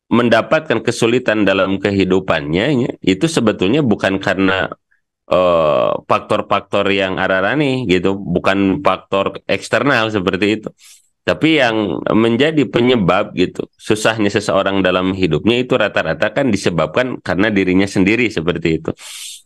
mendapatkan kesulitan dalam kehidupannya ya, itu sebetulnya bukan karena faktor-faktor yang ararani gitu, bukan faktor eksternal seperti itu. Tapi yang menjadi penyebab gitu, susahnya seseorang dalam hidupnya itu rata-rata kan disebabkan karena dirinya sendiri seperti itu.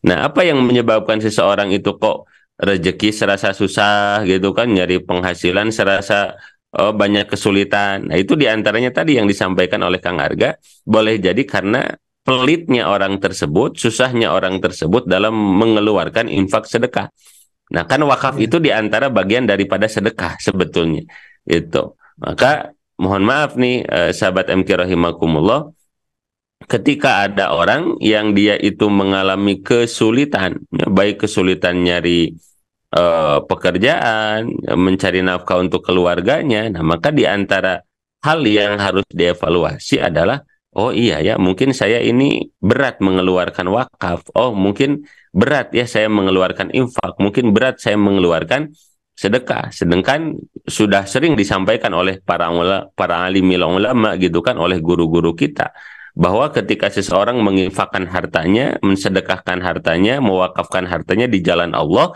Nah, apa yang menyebabkan seseorang itu kok rezeki serasa susah gitu kan, nyari penghasilan serasa banyak kesulitan. Nah, itu diantaranya tadi yang disampaikan oleh Kang Arga, boleh jadi karena pelitnya orang tersebut, susahnya orang tersebut dalam mengeluarkan infak sedekah. Nah, kan wakaf ya, itu diantara bagian daripada sedekah sebetulnya. Itu. Maka mohon maaf nih sahabat MK rahimakumullah, ketika ada orang yang dia itu mengalami kesulitan, ya, baik kesulitan nyari pekerjaan, mencari nafkah untuk keluarganya, nah maka di antara hal yang harus dievaluasi adalah, oh iya ya, mungkin saya ini berat mengeluarkan wakaf, oh mungkin berat ya saya mengeluarkan infak, mungkin berat saya mengeluarkan sedekah, sedangkan sudah sering disampaikan oleh para alimil ulama gitu kan, oleh guru-guru kita, bahwa ketika seseorang menginfakkan hartanya, mensedekahkan hartanya, mewakafkan hartanya di jalan Allah,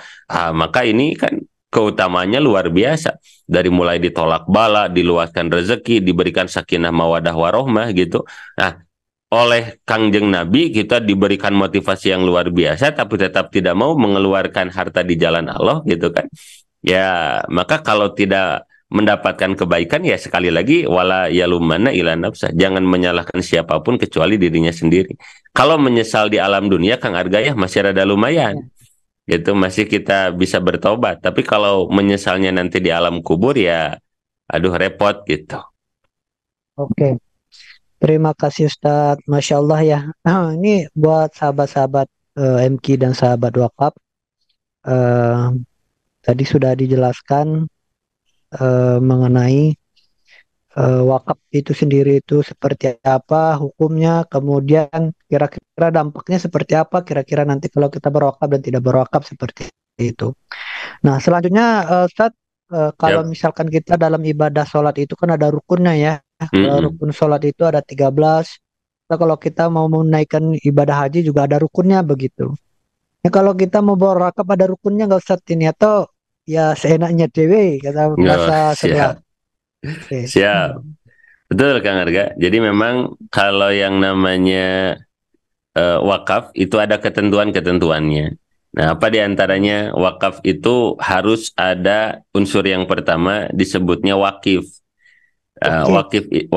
maka ini kan keutamanya luar biasa. Dari mulai ditolak bala, diluaskan rezeki, diberikan sakinah mawadah warohmah gitu. Nah, oleh Kangjeng Nabi kita diberikan motivasi yang luar biasa, tapi tetap tidak mau mengeluarkan harta di jalan Allah gitu kan. Ya, maka kalau tidak mendapatkan kebaikan ya sekali lagi wala yalumana ila nafsa, jangan menyalahkan siapapun kecuali dirinya sendiri. Kalau menyesal di alam dunia Kang Arga ya masih rada ya. lumayan. Itu masih kita bisa bertobat, tapi kalau menyesalnya nanti di alam kubur ya aduh repot gitu. Oke. Terima kasih Ustadz. Masya Allah ya. Ini buat sahabat-sahabat MQ dan sahabat wakaf. eh, Tadi sudah dijelaskan mengenai wakaf itu sendiri itu seperti apa hukumnya, kemudian kira-kira dampaknya seperti apa, kira-kira nanti kalau kita berwakaf dan tidak berwakaf seperti itu. Nah, selanjutnya Ustadz, kalau Yap. misalkan kita dalam ibadah sholat itu kan ada rukunnya ya. Mm-mm. Rukun sholat itu ada 13. Nah, kalau kita mau menaikkan ibadah haji juga ada rukunnya begitu. Ya, kalau kita mau berwakaf ada rukunnya nggak Ustadz ini atau ya seenaknya dewe kata Oh, bahasa sebelah. siap. Oke. Siap. Betul Kang Arga. Jadi memang kalau yang namanya wakaf itu ada ketentuan-ketentuannya. Nah, apa di antaranya wakaf itu harus ada unsur yang pertama disebutnya wakif. Oke.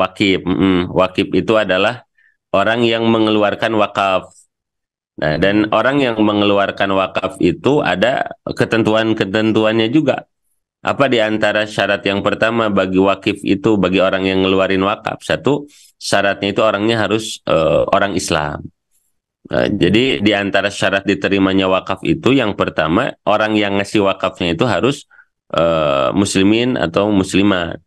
Wakif itu adalah orang yang mengeluarkan wakaf. Nah, dan Hmm. orang yang mengeluarkan wakaf itu ada ketentuan-ketentuannya juga. Apa di antara syarat yang pertama bagi wakif itu, bagi orang yang ngeluarin wakaf? Satu, syaratnya itu orangnya harus orang Islam. Hmm. Jadi di antara syarat diterimanya wakaf itu yang pertama orang yang ngasih wakafnya itu harus muslimin atau muslimat.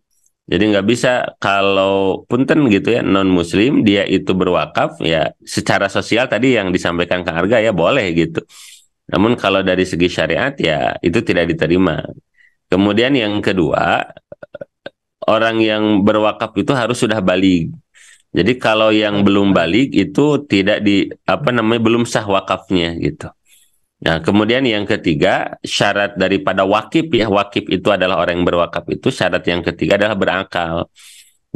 Jadi nggak bisa kalau punten gitu ya non muslim dia itu berwakaf ya secara sosial tadi yang disampaikan Kang Arga ya boleh gitu. Namun kalau dari segi syariat ya itu tidak diterima. Kemudian yang kedua orang yang berwakaf itu harus sudah balik. Jadi kalau yang Harus belum balik. balik itu tidak di apa namanya belum sah wakafnya gitu. Nah, kemudian yang ketiga, syarat daripada wakif ya, wakif itu adalah orang yang berwakaf itu syarat yang ketiga adalah berakal.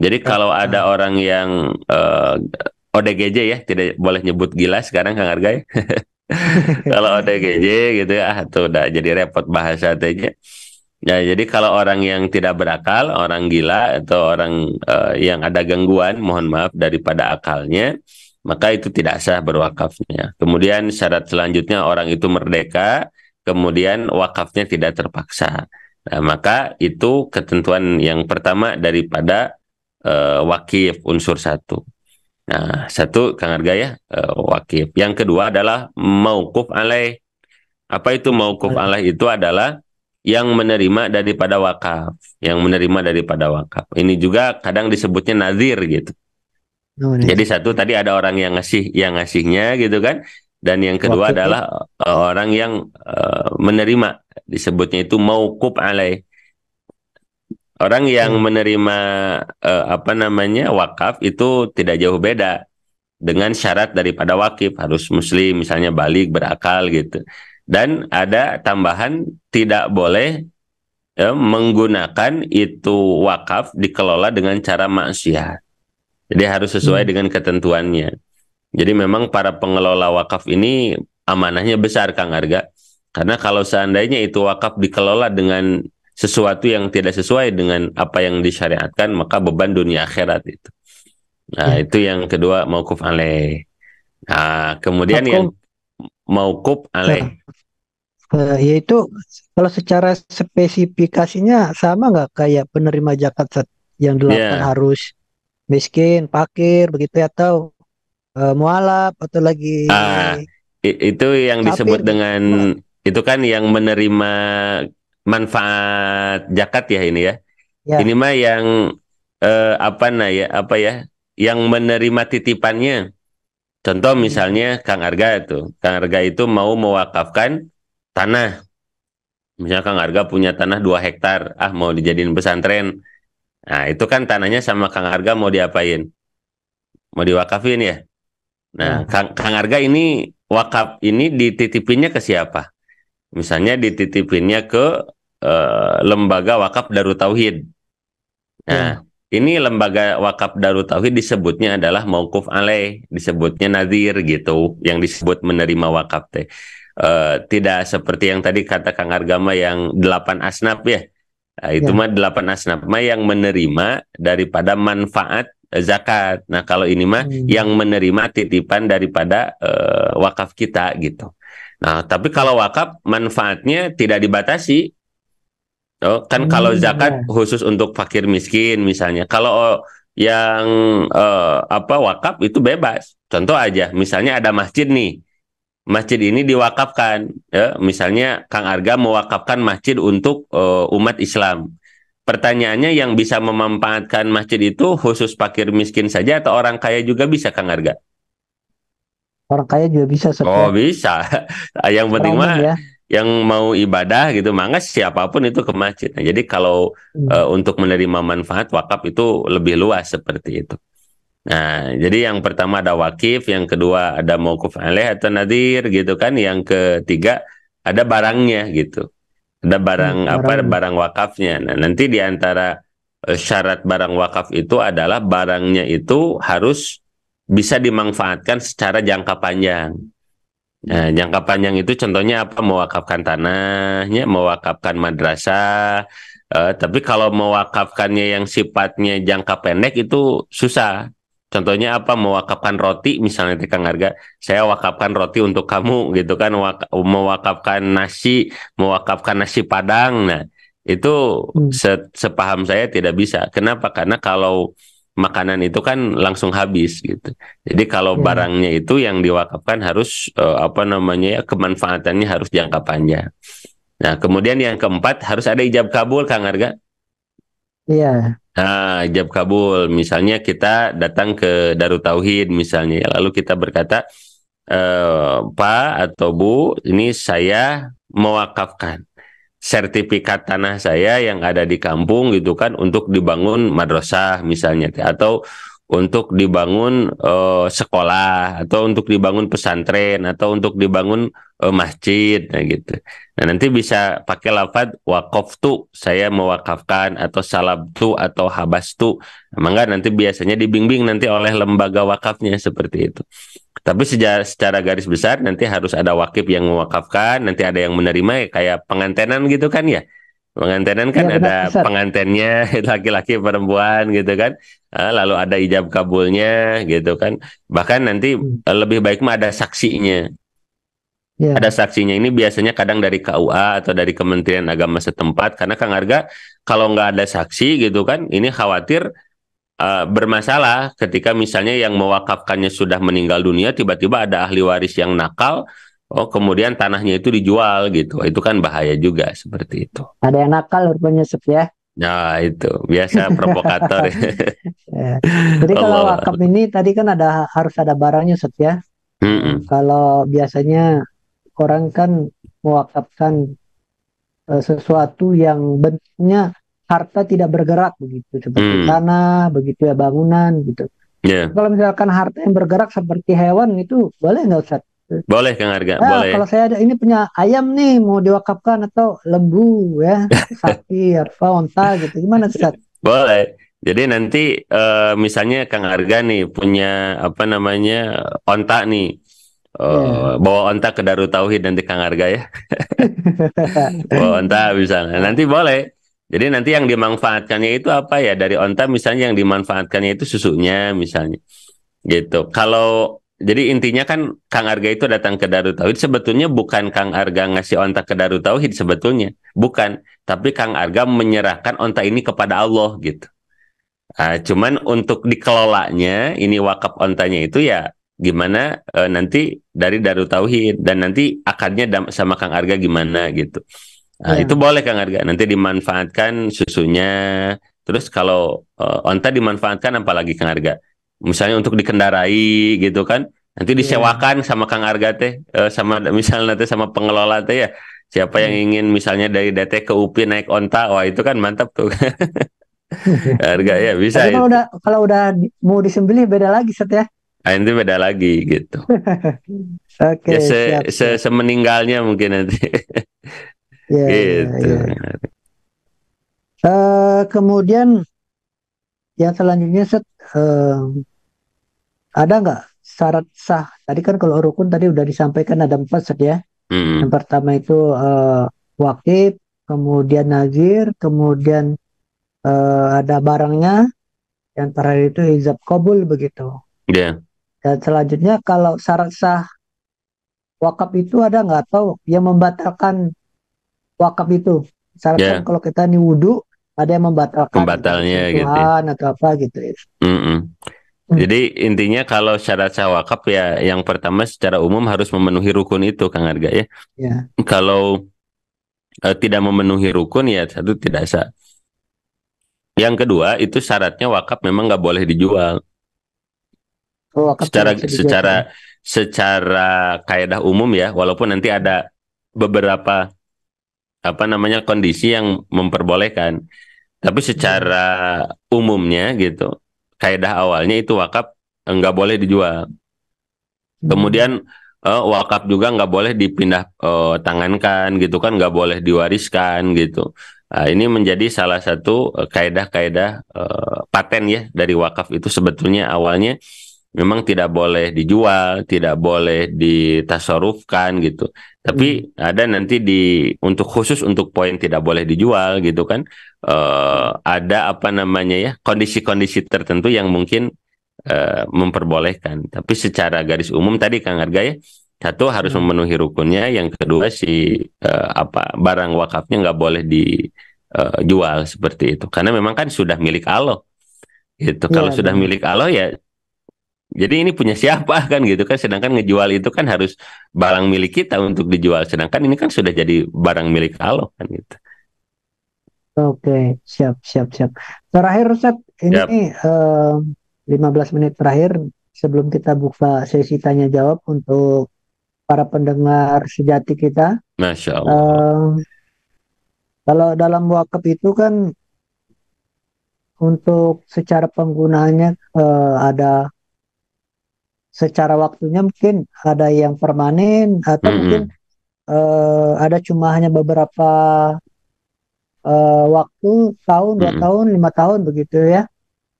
Jadi kalau ada Akal. orang yang ODGJ ya, tidak boleh nyebut gila sekarang Kang Arga ya. Kalau ODGJ gitu ya, tuh udah jadi repot bahasa tanya. Ya, jadi kalau orang yang tidak berakal, orang gila atau orang yang ada gangguan, mohon maaf daripada akalnya, maka itu tidak sah berwakafnya. Kemudian syarat selanjutnya orang itu merdeka, kemudian wakafnya tidak terpaksa. Nah, maka itu ketentuan yang pertama daripada wakif unsur satu. Nah, satu Kang Arga ya, wakif. Yang kedua adalah mauquf alaih. Apa itu mauquf alaih? Itu adalah yang menerima daripada wakaf, yang menerima daripada wakaf. Ini juga kadang disebutnya nazir gitu. Jadi satu tadi ada orang yang ngasihnya gitu kan, dan yang kedua adalah orang yang menerima, disebutnya itu mauquf alaih. Orang yang menerima wakaf itu tidak jauh beda dengan syarat daripada wakif, harus muslim misalnya, balik, berakal gitu. Dan ada tambahan, tidak boleh menggunakan itu wakaf dikelola dengan cara maksiat. Jadi harus sesuai dengan ketentuannya. Jadi memang para pengelola wakaf ini amanahnya besar, Kang Arga. Karena kalau seandainya itu wakaf dikelola dengan sesuatu yang tidak sesuai dengan apa yang disyariatkan, maka beban dunia akhirat itu. Nah, itu yang kedua, mauquf alaih. Nah, kemudian yang mauquf alaih. Yaitu kalau secara spesifikasinya sama nggak kayak penerima zakat yang 8 harus miskin, fakir, begitu ya, atau mualaf atau lagi itu yang disebut dengan itu kan yang menerima manfaat zakat ya ini ya. Ini mah yang yang menerima titipannya. Contoh misalnya Kang Arga itu mau mewakafkan tanah. Misalnya Kang Arga punya tanah 2 hektar, mau dijadiin pesantren. Nah, itu kan tanahnya sama Kang Arga mau diapain? Mau diwakafin ya? Nah, Kang Arga ini wakaf ini dititipinnya ke siapa? Misalnya dititipinnya ke lembaga wakaf Darut Tauhid. Nah, ini lembaga wakaf Darut Tauhid disebutnya adalah mauquf alaih, disebutnya nazir gitu, yang disebut menerima wakaf teh. Tidak seperti yang tadi kata Kang Argama yang 8 asnaf ya. Nah, itu mah 8 asnaf mah yang menerima daripada manfaat zakat. Nah, kalau ini mah yang menerima titipan daripada wakaf kita gitu. Nah, tapi kalau wakaf manfaatnya tidak dibatasi. Kan kalau zakat khusus untuk fakir miskin misalnya. Kalau yang wakaf itu bebas. Contoh aja, misalnya ada masjid nih. Masjid ini diwakafkan, ya, misalnya Kang Arga mewakafkan masjid untuk umat Islam. Pertanyaannya, yang bisa memanfaatkan masjid itu khusus fakir miskin saja atau orang kaya juga bisa, Kang Arga? Orang kaya juga bisa. Oh, bisa. Yang penting mah yang mau ibadah gitu, mangga siapapun itu ke masjid. Nah, jadi kalau untuk menerima manfaat wakaf itu lebih luas seperti itu. Nah, jadi yang pertama ada wakif, yang kedua ada mauquf alaih atau nadir gitu kan, yang ketiga ada barangnya gitu. Ada barang wakafnya. Nah, nanti di antara syarat barang wakaf itu adalah barangnya itu harus bisa dimanfaatkan secara jangka panjang. Nah, jangka panjang itu contohnya apa? Mewakafkan tanahnya, mewakafkan madrasah. Tapi kalau mewakafkannya yang sifatnya jangka pendek itu susah. Contohnya apa? Mewakafkan roti misalnya, Kang Arga. Saya wakafkan roti untuk kamu gitu kan. Mewakafkan nasi, mewakafkan nasi Padang. Nah, itu sepaham saya tidak bisa. Kenapa? Karena kalau makanan itu kan langsung habis gitu. Jadi kalau barangnya itu yang diwakafkan harus kemanfaatannya harus jangka panjang. Nah, kemudian yang keempat harus ada ijab kabul, Kang Arga. Iya. Nah, ijab kabul, misalnya kita datang ke Darut Tauhid misalnya, lalu kita berkata, Pak atau Bu, ini saya mewakafkan sertifikat tanah saya yang ada di kampung gitu kan untuk dibangun madrasah misalnya, atau untuk dibangun sekolah, atau untuk dibangun pesantren, atau untuk dibangun masjid, nah gitu. Nah, nanti bisa pakai lafaz waqaftu, saya mewakafkan, atau salabtu atau habastu. Nah, maka nanti biasanya dibimbing nanti oleh lembaga wakafnya seperti itu. Tapi secara garis besar nanti harus ada wakif yang mewakafkan, nanti ada yang menerima, kayak pengantenan gitu kan ya. Pengantenan kan ada pengantennya laki-laki perempuan gitu kan. Lalu ada ijab kabulnya gitu kan. Bahkan nanti lebih baik mah ada saksinya. Ada saksinya ini biasanya kadang dari KUA atau dari Kementerian Agama setempat, karena Kang Arga kalau nggak ada saksi gitu kan, ini khawatir bermasalah ketika misalnya yang mewakafkannya sudah meninggal dunia, tiba-tiba ada ahli waris yang nakal, oh kemudian tanahnya itu dijual gitu, itu kan bahaya juga seperti itu. Ada yang nakal rupanya Sep ya. Nah itu biasa provokator. Ya. Jadi kalau Allah. wakaf ini tadi kan harus ada barangnya Sep ya. Kalau biasanya orang kan mewakafkan sesuatu yang bentuknya harta tidak bergerak begitu, seperti tanah, begitu ya, bangunan gitu. Yeah. Kalau misalkan harta yang bergerak seperti hewan itu boleh nggak Ustaz? Boleh Kang Arga, Nah, boleh. kalau saya ada ini punya ayam nih mau diwakafkan atau lembu ya, sapi, apa, onta gitu, gimana Ustaz? Boleh. Jadi nanti misalnya Kang Arga nih punya apa namanya onta nih, bawa onta ke Darut Tauhid nanti Kang Arga ya. Bawa onta misalnya, nanti boleh. Jadi nanti yang dimanfaatkannya itu apa ya, dari onta misalnya yang dimanfaatkannya itu susunya misalnya, gitu. Kalau jadi intinya kan Kang Arga itu datang ke Darut Tauhid sebetulnya bukan Kang Arga ngasih onta ke Darut Tauhid sebetulnya, bukan. Tapi Kang Arga menyerahkan onta ini kepada Allah gitu. Cuman untuk dikelolanya ini wakaf ontanya itu ya gimana nanti dari Darut Tauhid, dan nanti akadnya sama Kang Arga gimana gitu. Itu boleh Kang Arga, nanti dimanfaatkan susunya. Terus kalau onta dimanfaatkan apalagi Kang Arga, misalnya untuk dikendarai gitu kan, nanti disewakan sama Kang Arga teh, sama misalnya nanti sama pengelola teh ya, siapa yang ingin misalnya dari DT ke UPI naik onta, wah itu kan mantap tuh. Harga ya bisa. Tapi kalau udah mau disembelih beda lagi Set ya. Itu beda lagi gitu. Oke, ya siap. semeninggalnya mungkin nanti. Gitu. Kemudian yang selanjutnya Set, ada nggak syarat sah? Tadi kan kalau rukun tadi udah disampaikan ada 4 Set ya. Yang pertama itu wakif, kemudian nazir, kemudian ada barangnya, yang terakhir itu hijab kabul begitu. Dan selanjutnya kalau syarat sah wakaf itu ada nggak, atau yang membatalkan wakaf itu? Syaratkan kalau kita nih wudhu, ada yang membatalkan pembatalnya gitu, Tuhan atau apa gitu ya. Jadi intinya kalau syarat sah wakaf ya yang pertama secara umum harus memenuhi rukun itu Kang Arga ya. Kalau tidak memenuhi rukun ya satu tidak sah. Yang kedua itu syaratnya wakaf memang nggak boleh dijual. Secara kaidah umum ya, walaupun nanti ada beberapa apa namanya kondisi yang memperbolehkan, tapi secara umumnya gitu, kaidah awalnya itu wakaf nggak boleh dijual. Kemudian wakaf juga nggak boleh dipindah tangankan gitu kan, nggak boleh diwariskan gitu. Ini menjadi salah satu kaidah-kaidah paten ya dari wakaf itu, sebetulnya awalnya memang tidak boleh dijual, tidak boleh ditasarufkan gitu. Tapi ada nanti untuk khusus untuk poin tidak boleh dijual gitu kan, ada apa namanya ya kondisi-kondisi tertentu yang mungkin memperbolehkan. Tapi secara garis umum tadi Kang Arga ya, satu harus memenuhi rukunnya, yang kedua barang wakafnya nggak boleh dijual seperti itu, karena memang kan sudah milik Allah gitu. Kalau sudah milik Allah ya, jadi ini punya siapa kan gitu kan, sedangkan ngejual itu kan harus barang milik kita untuk dijual, sedangkan ini kan sudah jadi barang milik Allah kan gitu. Oke, siap. Terakhir Ustaz, ini 15 menit terakhir sebelum kita buka sesi tanya jawab untuk para pendengar sejati kita. Masya Allah. Kalau dalam wakaf itu kan untuk secara penggunaannya ada secara waktunya, mungkin ada yang permanen atau mungkin ada cuma hanya beberapa waktu, tahun, 2 tahun, 5 tahun begitu ya.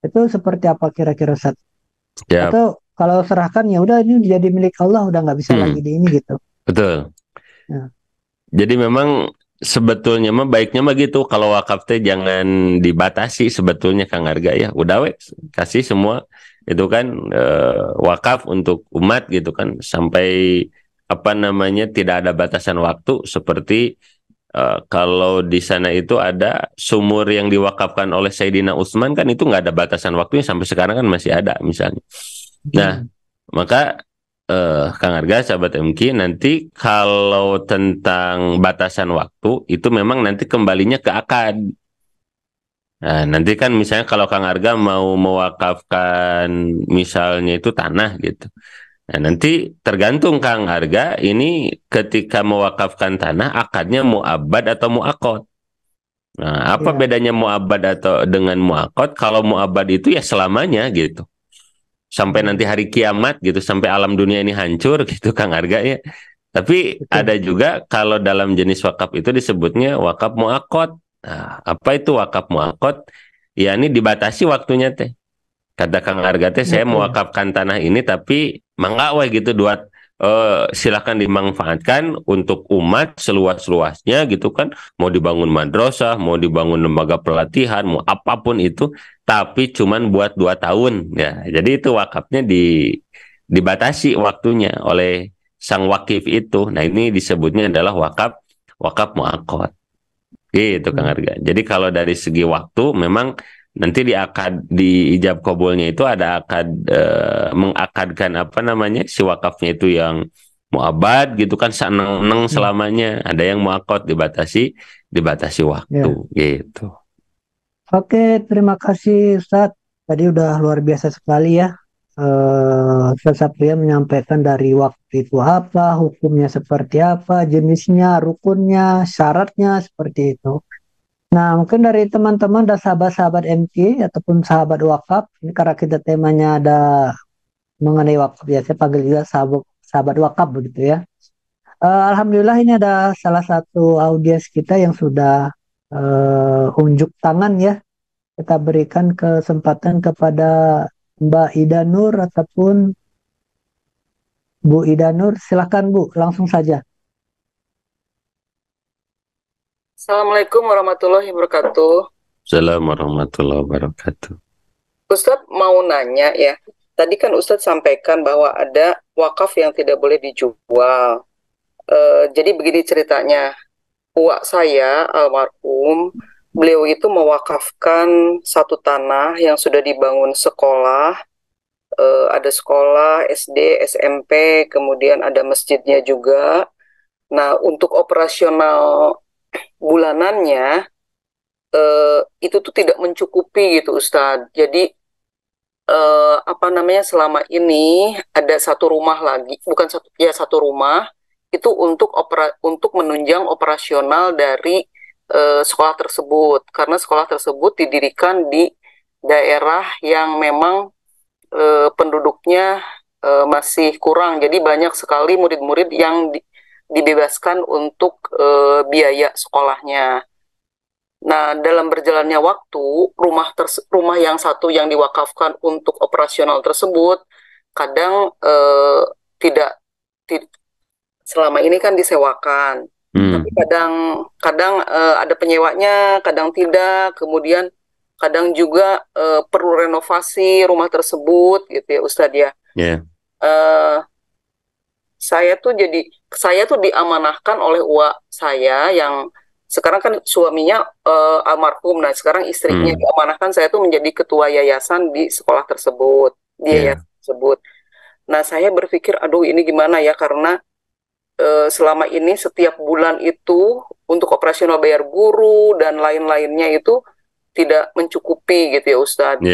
Itu seperti apa kira-kira Ustaz? Atau kalau serahkan ya udah ini jadi milik Allah, udah nggak bisa lagi di ini gitu. Betul. Jadi memang sebetulnya mah baiknya mah gitu, kalau wakaf teh jangan dibatasi sebetulnya Kang Arga ya. Udah kasih semua itu kan wakaf untuk umat gitu kan, sampai apa namanya tidak ada batasan waktu. Seperti kalau di sana itu ada sumur yang diwakafkan oleh Sayyidina Utsman kan, itu nggak ada batasan waktunya, sampai sekarang kan masih ada misalnya. Nah, maka Kang Arga, sahabat MQ, nanti kalau tentang batasan waktu itu memang nanti kembalinya ke akad. Nah, nanti kan misalnya kalau Kang Arga mau mewakafkan misalnya itu tanah gitu. Nah, nanti tergantung Kang Arga ini ketika mewakafkan tanah akadnya muabad atau muakot. Nah, apa Iya. bedanya muabad atau dengan muakot? Kalau muabad itu ya selamanya gitu. Sampai nanti Hmm, hari kiamat gitu, sampai alam dunia ini hancur gitu Kang Arga ya. Tapi betul. ada juga kalau dalam jenis wakaf itu disebutnya wakaf muakot. Nah, apa itu wakaf muakot? Ya ini dibatasi waktunya teh. Kata Kang Arga teh saya Oke. mewakafkan tanah ini tapi mangga we gitu dua silakan dimanfaatkan untuk umat seluas-luasnya gitu kan. Mau dibangun madrasah, mau dibangun lembaga pelatihan, mau apapun itu, tapi cuman buat 2 tahun ya. Jadi itu wakafnya dibatasi waktunya oleh sang wakif itu. Nah ini disebutnya adalah wakaf wakaf muakot. Gitu Kang Hmm. Arga. Jadi kalau dari segi waktu memang nanti di ijab kabulnya itu ada akad mengakadkan apa namanya si wakafnya itu yang muabad gitu kan seneng Hmm. selamanya. Ada yang muakot dibatasi waktu Ya. gitu. Oke, terima kasih Ustadz. Tadi udah luar biasa sekali ya. Ustadz Sapria menyampaikan dari waktu itu apa, hukumnya seperti apa, jenisnya, rukunnya, syaratnya seperti itu. Nah, mungkin dari teman-teman dan sahabat-sahabat MK ataupun sahabat wakaf, ini karena kita temanya ada mengenai wakaf ya, saya panggil juga sahabat, sahabat wakaf begitu ya. Alhamdulillah ini ada salah satu audiens kita yang sudah unjuk tangan ya. Kita berikan kesempatan kepada Mbak Ida Nur ataupun Bu Ida Nur. Silakan Bu, langsung saja. Assalamualaikum warahmatullahi wabarakatuh. Assalamualaikum warahmatullahi wabarakatuh. Ustadz mau nanya ya, tadi kan Ustadz sampaikan bahwa ada wakaf yang tidak boleh dijual. Jadi begini ceritanya, uak saya almarhum, beliau itu mewakafkan satu tanah yang sudah dibangun sekolah, ada sekolah SD, SMP, kemudian ada masjidnya juga. Nah, untuk operasional bulanannya, itu tuh tidak mencukupi gitu Ustadz. Jadi apa namanya selama ini ada satu rumah lagi, bukan satu ya satu rumah itu untuk menunjang operasional dari sekolah tersebut karena sekolah tersebut didirikan di daerah yang memang penduduknya masih kurang. Jadi banyak sekali murid-murid yang dibebaskan untuk biaya sekolahnya. Nah, dalam berjalannya waktu, rumah yang satu yang diwakafkan untuk operasional tersebut kadang tidak, ti- selama ini kan disewakan, tapi kadang ada penyewanya, kadang tidak, kemudian kadang juga perlu renovasi rumah tersebut, gitu ya, Ustadz ya. Ya. Eh, saya tuh diamanahkan oleh uak saya yang sekarang kan suaminya almarhum. Nah, sekarang istrinya diamanahkan saya tuh menjadi ketua yayasan di sekolah tersebut, di yayasan tersebut. Nah, saya berpikir, aduh ini gimana ya, karena selama ini setiap bulan itu untuk operasional bayar guru dan lain-lainnya itu tidak mencukupi gitu ya Ustadz.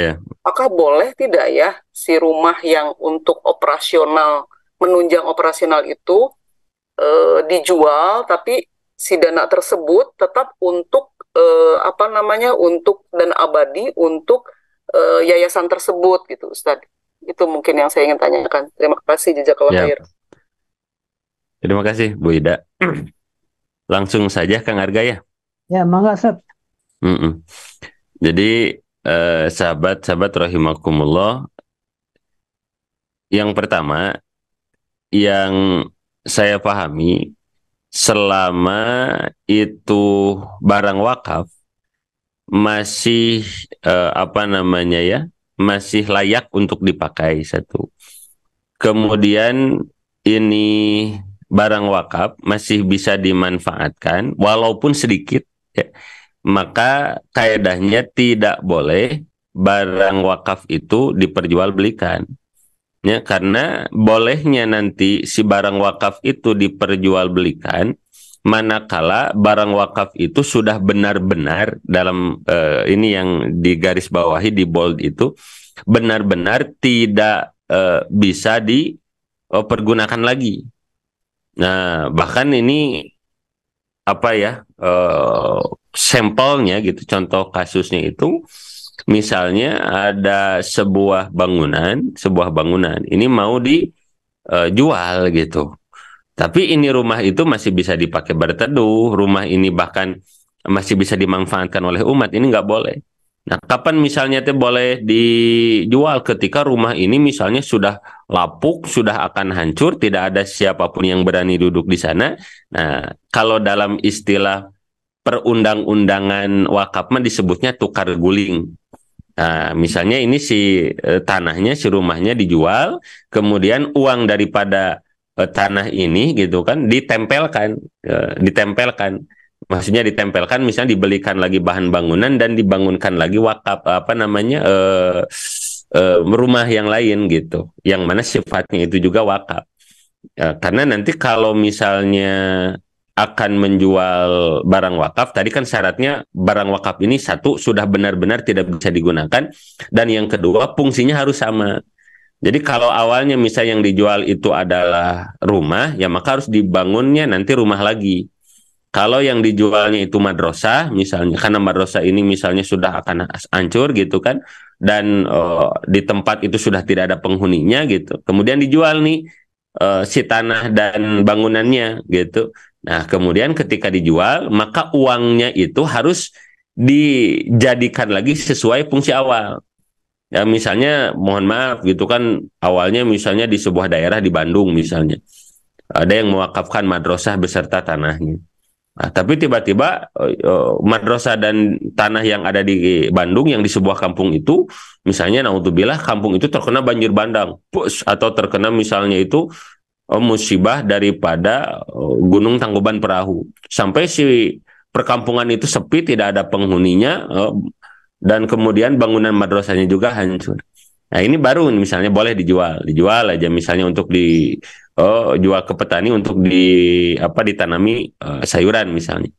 Apakah boleh tidak ya si rumah yang untuk operasional, menunjang operasional itu dijual, tapi si dana tersebut tetap untuk apa namanya, untuk dana abadi untuk yayasan tersebut gitu Ustadz. Itu mungkin yang saya ingin tanyakan. Terima kasih, jazakallah khair. Terima kasih Bu Ida. Langsung saja Kang Arga ya. Ya, mangga Ustaz. Jadi sahabat-sahabat rahimakumullah, yang pertama yang saya pahami, selama itu barang wakaf masih apa namanya ya, masih layak untuk dipakai satu. Kemudian ini barang wakaf masih bisa dimanfaatkan walaupun sedikit ya. Maka kaedahnya tidak boleh barang wakaf itu diperjualbelikan. Ya, karena bolehnya nanti si barang wakaf itu diperjualbelikan manakala barang wakaf itu sudah benar-benar dalam ini yang digaris bawahi di bold itu benar-benar tidak bisa dipergunakan lagi. Nah, bahkan ini apa ya sampelnya gitu, contoh kasusnya itu misalnya ada sebuah bangunan ini mau dijual gitu. Tapi ini rumah itu masih bisa dipakai berteduh, rumah ini bahkan masih bisa dimanfaatkan oleh umat, ini nggak boleh. Nah, kapan misalnya boleh dijual? Ketika rumah ini misalnya sudah lapuk, sudah akan hancur, tidak ada siapapun yang berani duduk di sana. Nah, kalau dalam istilah perundang-undangan wakaf disebutnya tukar guling. Nah, misalnya ini si tanahnya, si rumahnya dijual, kemudian uang daripada tanah ini gitu kan ditempelkan. Maksudnya ditempelkan, misalnya dibelikan lagi bahan bangunan dan dibangunkan lagi wakaf rumah yang lain gitu, yang mana sifatnya itu juga wakaf. Karena nanti kalau misalnya akan menjual barang wakaf, tadi kan syaratnya barang wakaf ini satu sudah benar-benar tidak bisa digunakan, dan yang kedua fungsinya harus sama. Jadi kalau awalnya misalnya yang dijual itu adalah rumah, ya maka harus dibangunnya nanti rumah lagi. Kalau yang dijualnya itu madrasah misalnya, karena madrasah ini misalnya sudah akan hancur gitu kan, dan di tempat itu sudah tidak ada penghuninya gitu, kemudian dijual nih si tanah dan bangunannya gitu. Nah, kemudian ketika dijual, maka uangnya itu harus dijadikan lagi sesuai fungsi awal. Ya, misalnya mohon maaf gitu kan, awalnya misalnya di sebuah daerah di Bandung misalnya, ada yang mewakafkan madrasah beserta tanahnya. Nah, tapi tiba-tiba madrasah dan tanah yang ada di Bandung yang di sebuah kampung itu, misalnya naudzubillah kampung itu terkena banjir bandang, atau terkena misalnya itu musibah daripada Gunung Tangkuban Perahu, sampai si perkampungan itu sepi, tidak ada penghuninya, dan kemudian bangunan madrasahnya juga hancur. Nah, ini baru misalnya boleh dijual aja misalnya untuk jual ke petani untuk ditanami sayuran misalnya.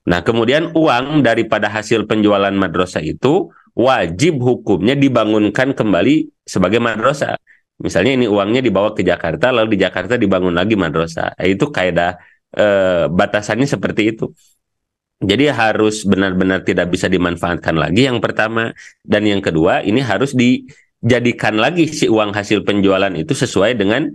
Nah, kemudian uang daripada hasil penjualan madrasah itu wajib hukumnya dibangunkan kembali sebagai madrasah. Misalnya ini uangnya dibawa ke Jakarta, lalu di Jakarta dibangun lagi madrasah. Itu kaidah batasannya seperti itu. Jadi harus benar-benar tidak bisa dimanfaatkan lagi yang pertama, dan yang kedua ini harus dijadikan lagi si uang hasil penjualan itu sesuai dengan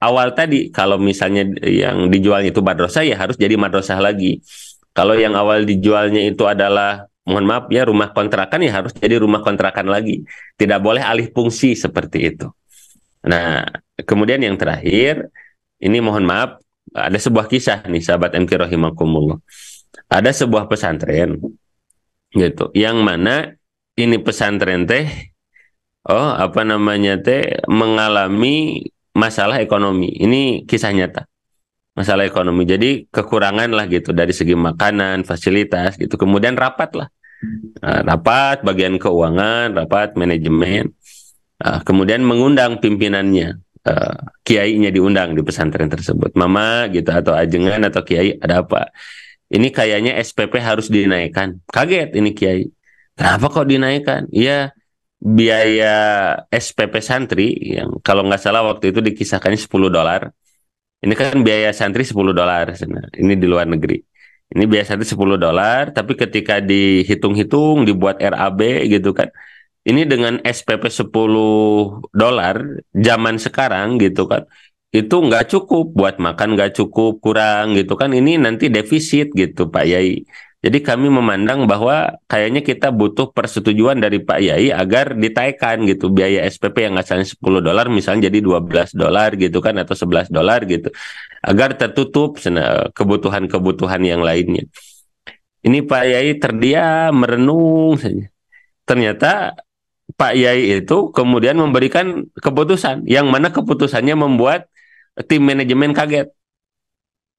awal tadi. Kalau misalnya yang dijualnya itu madrasah, ya harus jadi madrasah lagi. Kalau yang awal dijualnya itu adalah, mohon maaf ya, rumah kontrakan, ya harus jadi rumah kontrakan lagi. Tidak boleh alih fungsi seperti itu. Nah, kemudian yang terakhir, ini mohon maaf, ada sebuah kisah nih sahabat MK rahimakumullah. Ada sebuah pesantren gitu, yang mana ini pesantren mengalami masalah ekonomi. Ini kisah nyata. Masalah ekonomi. Jadi kekurangan lah gitu dari segi makanan, fasilitas gitu. Kemudian rapat bagian keuangan, rapat manajemen. Kemudian mengundang pimpinannya, kiainya diundang di pesantren tersebut. Mama gitu atau ajengan atau kiai, ada apa? Ini kayaknya SPP harus dinaikkan. Kaget ini kiai. Kenapa kok dinaikkan? Iya, biaya SPP santri yang kalau nggak salah waktu itu dikisahkannya $10. Ini kan biaya santri $10. Ini di luar negeri. Ini biaya santri $10, tapi ketika dihitung-hitung, dibuat RAB gitu kan. Ini dengan SPP $10 zaman sekarang gitu kan, itu nggak cukup buat makan, nggak cukup, kurang gitu kan. Ini nanti defisit gitu Pak Yai. Jadi kami memandang bahwa kayaknya kita butuh persetujuan dari Pak Yai agar ditaikkan gitu biaya SPP yang asalnya $10 misalnya jadi $12 gitu kan, atau $11 gitu, agar tertutup kebutuhan-kebutuhan yang lainnya. Ini Pak Yai terdiam merenung saja. Ternyata Pak Yai itu kemudian memberikan keputusan, yang mana keputusannya membuat tim manajemen kaget.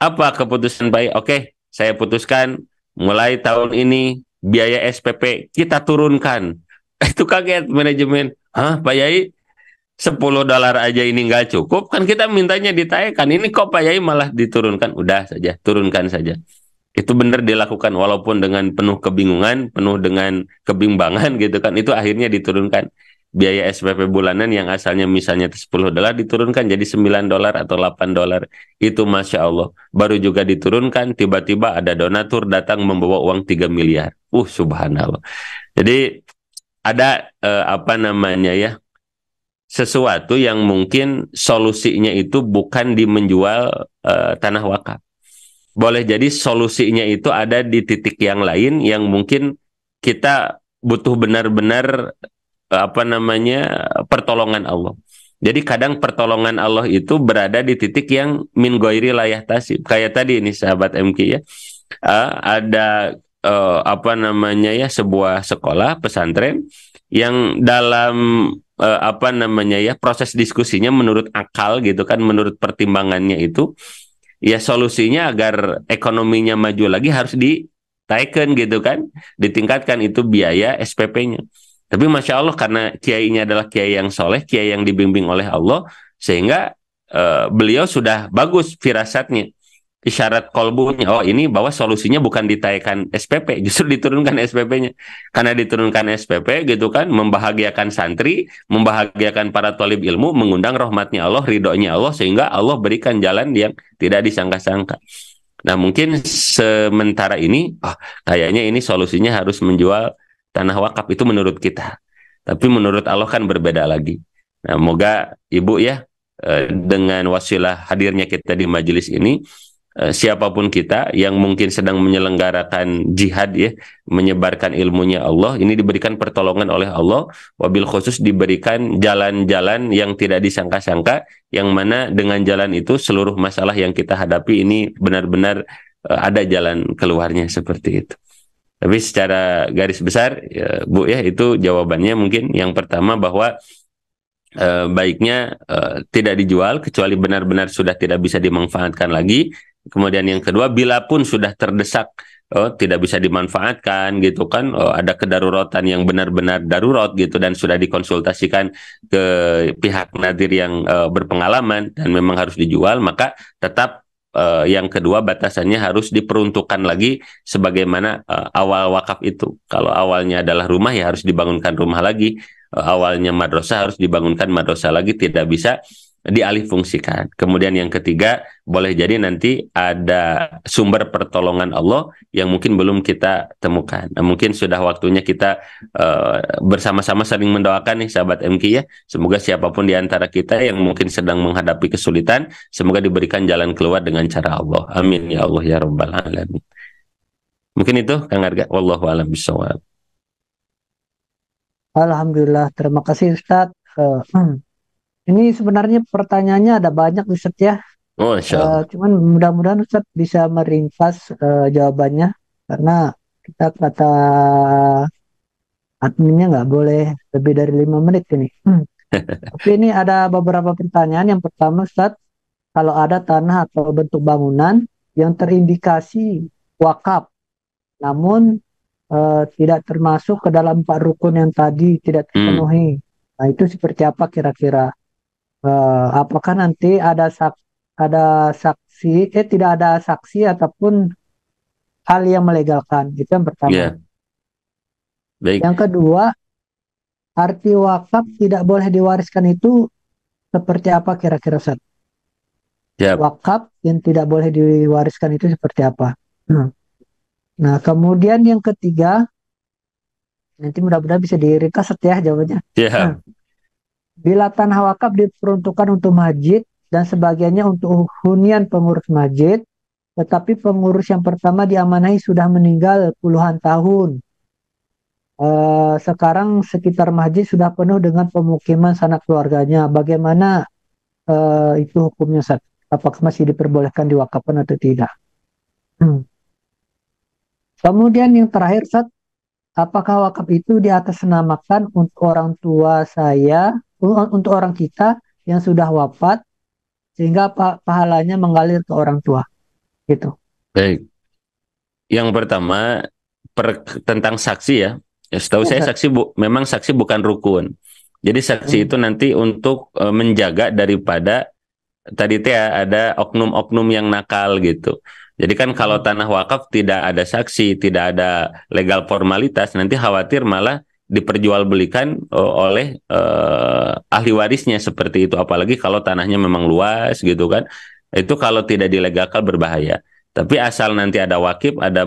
Apa keputusan Pak Yai? Oke, saya putuskan mulai tahun ini biaya SPP kita turunkan. Itu kaget manajemen. Hah, Pak Yai? $10 aja ini nggak cukup, kan kita mintanya ditaikkan. Ini kok Pak Yai malah diturunkan? Udah saja, turunkan saja. Itu benar dilakukan walaupun dengan penuh kebingungan, penuh dengan kebimbangan gitu kan. Itu akhirnya diturunkan. Biaya SPP bulanan yang asalnya misalnya $10 diturunkan jadi $9 atau $8. Itu Masya Allah. Baru juga diturunkan, tiba-tiba ada donatur datang membawa uang 3 miliar. Subhanallah. Jadi ada apa namanya ya, sesuatu yang mungkin solusinya itu bukan di menjual tanah wakaf. Boleh jadi solusinya itu ada di titik yang lain yang mungkin kita butuh benar-benar apa namanya pertolongan Allah. Jadi kadang pertolongan Allah itu berada di titik yang min ghairi layah tasib. Kayak tadi ini sahabat MQ ya. Ada apa namanya ya, sebuah sekolah pesantren yang dalam apa namanya ya, proses diskusinya menurut akal gitu kan, menurut pertimbangannya itu ya solusinya agar ekonominya maju lagi harus ditaikkan gitu kan, ditingkatkan itu biaya SPP-nya. Tapi Masya Allah karena kiainya adalah kiai yang soleh, kiai yang dibimbing oleh Allah, sehingga beliau sudah bagus firasatnya, isyarat kolbunya, oh ini bahwa solusinya bukan ditaikkan SPP, justru diturunkan SPP-nya. Karena diturunkan SPP gitu kan, membahagiakan santri, membahagiakan para thalib ilmu, mengundang rahmatnya Allah, ridhonya Allah, sehingga Allah berikan jalan yang tidak disangka-sangka. Nah mungkin sementara ini, kayaknya ini solusinya harus menjual tanah wakaf, itu menurut kita. Tapi menurut Allah kan berbeda lagi. Nah moga Ibu ya, dengan wasilah hadirnya kita di majelis ini, siapapun kita yang mungkin sedang menyelenggarakan jihad ya, menyebarkan ilmunya Allah, ini diberikan pertolongan oleh Allah, wabil khusus diberikan jalan-jalan yang tidak disangka-sangka, yang mana dengan jalan itu seluruh masalah yang kita hadapi ini benar-benar ada jalan keluarnya seperti itu. Tapi secara garis besar ya, Bu ya, itu jawabannya mungkin yang pertama bahwa baiknya tidak dijual kecuali benar-benar sudah tidak bisa dimanfaatkan lagi. Kemudian yang kedua, bila pun sudah terdesak, tidak bisa dimanfaatkan gitu kan, ada kedaruratan yang benar-benar darurat gitu dan sudah dikonsultasikan ke pihak nadir yang berpengalaman dan memang harus dijual, maka tetap yang kedua batasannya harus diperuntukkan lagi sebagaimana awal wakaf itu. Kalau awalnya adalah rumah ya harus dibangunkan rumah lagi, awalnya madrasah harus dibangunkan madrasah lagi, tidak bisa dialih fungsikan. Kemudian yang ketiga, boleh jadi nanti ada sumber pertolongan Allah yang mungkin belum kita temukan. Nah, mungkin sudah waktunya kita bersama-sama saling mendoakan nih sahabat MQ ya. Semoga siapapun di antara kita yang mungkin sedang menghadapi kesulitan, semoga diberikan jalan keluar dengan cara Allah. Amin ya Allah ya Rabbal Alamin. Mungkin itu Kang Arga. Wallahu a'lam bishawab. Alhamdulillah, terima kasih Ustadz. Ini sebenarnya pertanyaannya ada banyak Ustadz ya. Oh, Masya Allah. Cuman mudah-mudahan Ustadz bisa meringkas jawabannya, karena kita kata adminnya nggak boleh lebih dari 5 menit ini. Tapi ini ada beberapa pertanyaan. Yang pertama Ustadz, kalau ada tanah atau bentuk bangunan yang terindikasi wakaf, namun tidak termasuk ke dalam 4 rukun yang tadi tidak terpenuhi, nah itu seperti apa kira-kira? Apakah nanti ada saksi, tidak ada saksi ataupun hal yang melegalkan? Itu yang pertama. Yeah. Baik. Yang kedua, arti wakaf tidak boleh diwariskan itu seperti apa kira-kira Ustaz? Yep. Wakaf yang tidak boleh diwariskan itu seperti apa? Nah, kemudian yang ketiga, nanti mudah-mudahan bisa diringkas ya jawabannya. Yeah. Bila tanah wakaf diperuntukkan untuk masjid dan sebagiannya untuk hunian pengurus masjid, tetapi pengurus yang pertama diamanahi sudah meninggal puluhan tahun. Sekarang sekitar masjid sudah penuh dengan pemukiman sanak keluarganya. Bagaimana itu hukumnya, Ustaz? Apakah masih diperbolehkan diwakafkan atau tidak? Kemudian yang terakhir, Ustaz, apakah wakaf itu diatasnamakan untuk orang tua saya, untuk orang kita yang sudah wafat, sehingga pahalanya mengalir ke orang tua, gitu. Baik. Yang pertama tentang saksi ya. Setahu saya saksi memang saksi bukan rukun. Jadi saksi itu nanti untuk menjaga daripada tadi teh ada oknum-oknum yang nakal gitu. Jadi kan kalau tanah wakaf tidak ada saksi, tidak ada legal formalitas, nanti khawatir malah diperjualbelikan oleh ahli warisnya seperti itu. Apalagi kalau tanahnya memang luas gitu kan. Itu kalau tidak dilegalkan berbahaya. Tapi asal nanti ada wakif, ada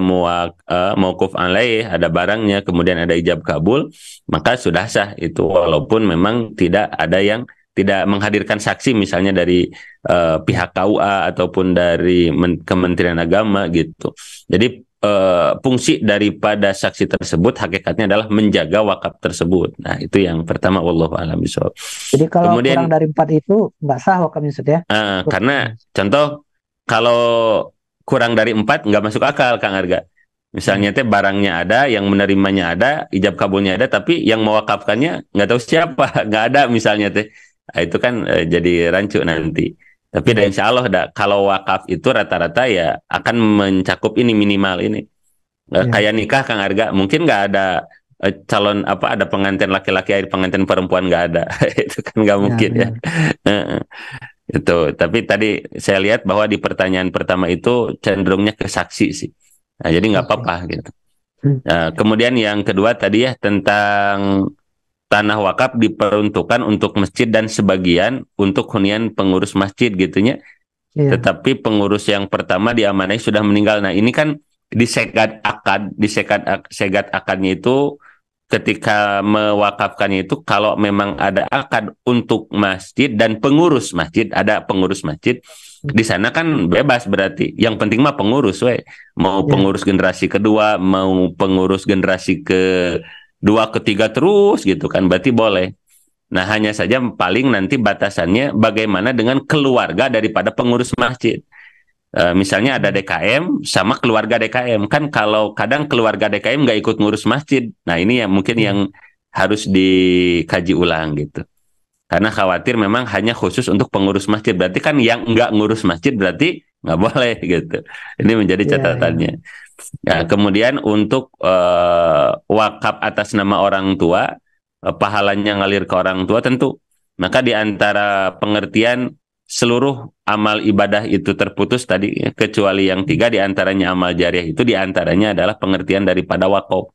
mauquf alaih, ada barangnya, kemudian ada ijab kabul, maka sudah sah itu. Walaupun memang tidak ada yang tidak menghadirkan saksi misalnya dari pihak KUA ataupun dari Kementerian Agama gitu. Jadi fungsi daripada saksi tersebut hakikatnya adalah menjaga wakaf tersebut. Nah itu yang pertama, wallahu a'lam bishawab. Jadi kalau kemudian, kurang dari 4 itu nggak sah wakafnya Ustaz ya? Karena contoh kalau kurang dari 4 nggak masuk akal Kang Arga. Misalnya teh barangnya ada, yang menerimanya ada, ijab kabulnya ada, tapi yang mewakafkannya nggak tahu siapa, nggak ada misalnya teh. Nah, itu kan jadi rancu nanti. Tapi insya Allah kalau wakaf itu rata-rata ya akan mencakup ini minimal ini. Kayak nikah Kang Arga, mungkin nggak ada calon ada pengantin laki-laki, pengantin perempuan nggak ada. Itu kan nggak mungkin ya. Itu. Tapi tadi saya lihat bahwa di pertanyaan pertama itu cenderungnya ke saksi sih. Nah, jadi nggak apa-apa gitu. Nah, kemudian yang kedua tadi ya tentang tanah wakaf diperuntukkan untuk masjid dan sebagian untuk hunian pengurus masjid gitunya. Tetapi pengurus yang pertama diamanai sudah meninggal. Nah, ini kan disegat akadnya itu ketika mewakafkannya itu kalau memang ada akad untuk masjid dan pengurus masjid, ada pengurus masjid di sana kan bebas berarti. Yang penting mah pengurus mau pengurus generasi kedua, mau pengurus generasi kedua, ketiga terus gitu kan, berarti boleh. Nah, hanya saja paling nanti batasannya bagaimana dengan keluarga daripada pengurus masjid. Misalnya ada DKM sama keluarga DKM. Kan kalau kadang keluarga DKM nggak ikut ngurus masjid. Nah, ini yang mungkin yang harus dikaji ulang gitu. Karena khawatir memang hanya khusus untuk pengurus masjid. Berarti kan yang nggak ngurus masjid berarti nggak boleh gitu. Ini menjadi catatannya. Nah, kemudian untuk wakaf atas nama orang tua, pahalanya ngalir ke orang tua tentu. Maka di antara pengertian seluruh amal ibadah itu terputus tadi, kecuali yang 3 di antaranya amal jariah, itu di antaranya adalah pengertian daripada wakaf.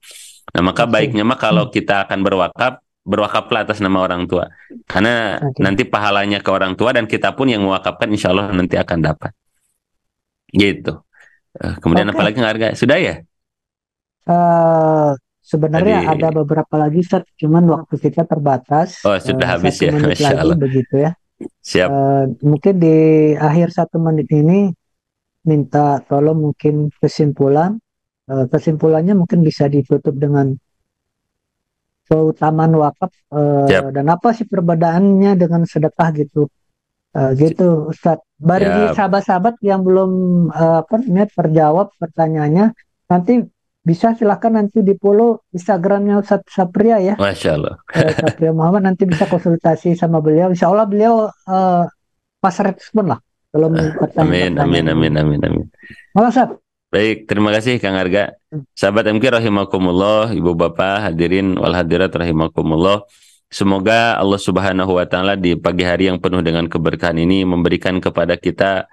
Nah, maka baiknya mah kalau kita akan berwakaflah atas nama orang tua. Karena nanti pahalanya ke orang tua dan kita pun yang mewakafkan insya Allah nanti akan dapat. Gitu. Kemudian apalagi harga? Sudah ya? Sebenarnya ada beberapa lagi, Ustaz, cuman waktu kita terbatas. Oh, sudah habis ya, Masya Allah. Begitu ya. Siap. Mungkin di akhir 1 menit ini minta tolong mungkin kesimpulan. Kesimpulannya mungkin bisa ditutup dengan keutamaan wakaf dan apa sih perbedaannya dengan sedekah gitu. Gitu Ustaz. Bagi sahabat-sahabat yang belum terjawab pertanyaannya, nanti bisa silakan nanti di follow Instagramnya Ustaz Sapria ya. Masya Allah. Sapria Muhammad, nanti bisa konsultasi sama beliau. Insya Allah beliau pas respon lah kalau pertanyaan. Amin. Halo Ustaz. Baik, terima kasih Kang Arga. Sahabat MK rahimakumullah, Ibu Bapak, hadirin wal hadirat rahimakumullah. Semoga Allah Subhanahu wa taala di pagi hari yang penuh dengan keberkahan ini memberikan kepada kita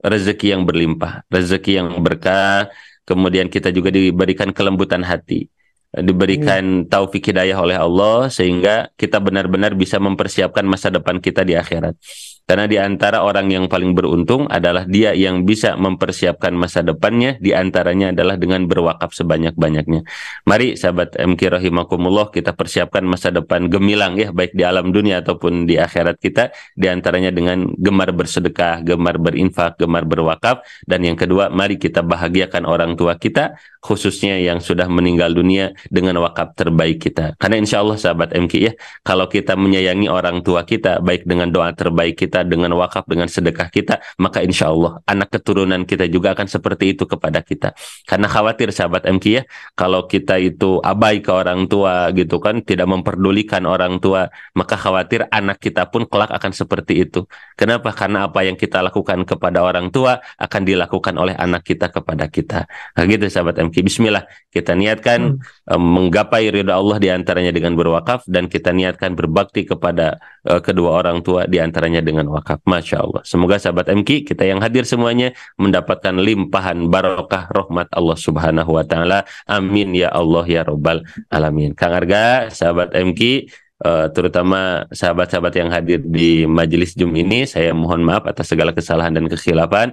rezeki yang berlimpah, rezeki yang berkah, kemudian kita juga diberikan kelembutan hati, diberikan taufik hidayah oleh Allah sehingga kita benar-benar bisa mempersiapkan masa depan kita di akhirat. Karena di antara orang yang paling beruntung adalah dia yang bisa mempersiapkan masa depannya, di antaranya adalah dengan berwakaf sebanyak-banyaknya. Mari sahabat MK rahimakumullah, kita persiapkan masa depan gemilang ya, baik di alam dunia ataupun di akhirat kita, di antaranya dengan gemar bersedekah, gemar berinfak, gemar berwakaf. Dan yang kedua, mari kita bahagiakan orang tua kita, khususnya yang sudah meninggal dunia, dengan wakaf terbaik kita. Karena insya Allah sahabat MK ya, kalau kita menyayangi orang tua kita, baik dengan doa terbaik kita, dengan wakaf, dengan sedekah kita, maka insya Allah anak keturunan kita juga akan seperti itu kepada kita. Karena khawatir sahabat MK ya, kalau kita itu abai ke orang tua gitu kan, tidak memperdulikan orang tua, maka khawatir anak kita pun kelak akan seperti itu. Kenapa? Karena apa yang kita lakukan kepada orang tua akan dilakukan oleh anak kita kepada kita. Nah gitu sahabat MK. Bismillah, kita niatkan menggapai ridha Allah diantaranya dengan berwakaf, dan kita niatkan berbakti kepada kedua orang tua diantaranya dengan wakaf. Masya Allah. Semoga sahabat MQ kita yang hadir semuanya mendapatkan limpahan barokah rahmat Allah Subhanahu wa taala. Amin ya Allah ya rabbal alamin. Kang Arga, sahabat MQ, terutama sahabat-sahabat yang hadir di majelis Jum ini, saya mohon maaf atas segala kesalahan dan kekhilafan.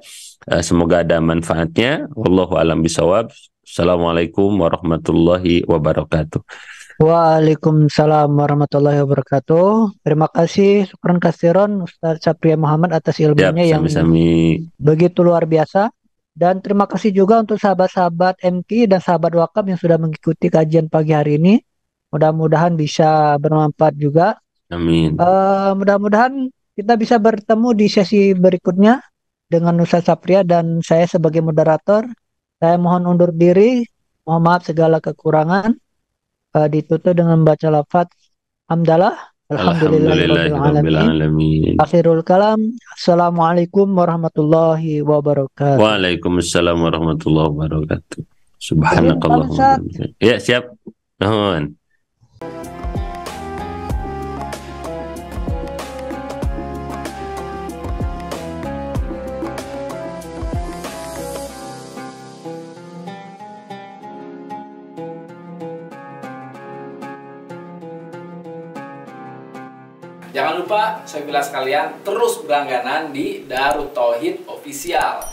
Semoga ada manfaatnya. Wallahu alam bisawab. Assalamualaikum warahmatullahi wabarakatuh. Waalaikumsalam warahmatullahi wabarakatuh. Terima kasih, syukran kasiron Ustaz Sapria Muhammad atas ilmunya yang begitu luar biasa. Dan terima kasih juga untuk sahabat-sahabat MQ dan sahabat wakaf yang sudah mengikuti kajian pagi hari ini. Mudah-mudahan bisa bermanfaat juga. Amin. Mudah-mudahan kita bisa bertemu di sesi berikutnya dengan Ustaz Sapria dan saya sebagai moderator. Saya mohon undur diri, mohon maaf segala kekurangan. Ditutup dengan membaca lafaz hamdalah, alhamdulillahirabbil alamin. Akhirul kalam, assalamualaikum warahmatullahi wabarakatuh. Waalaikumsalam warahmatullahi wabarakatuh. Subhanallah. Ya, siap. Nuhun. Jangan lupa, saya bilang sekalian, terus berlangganan di Darut Tauhid Official.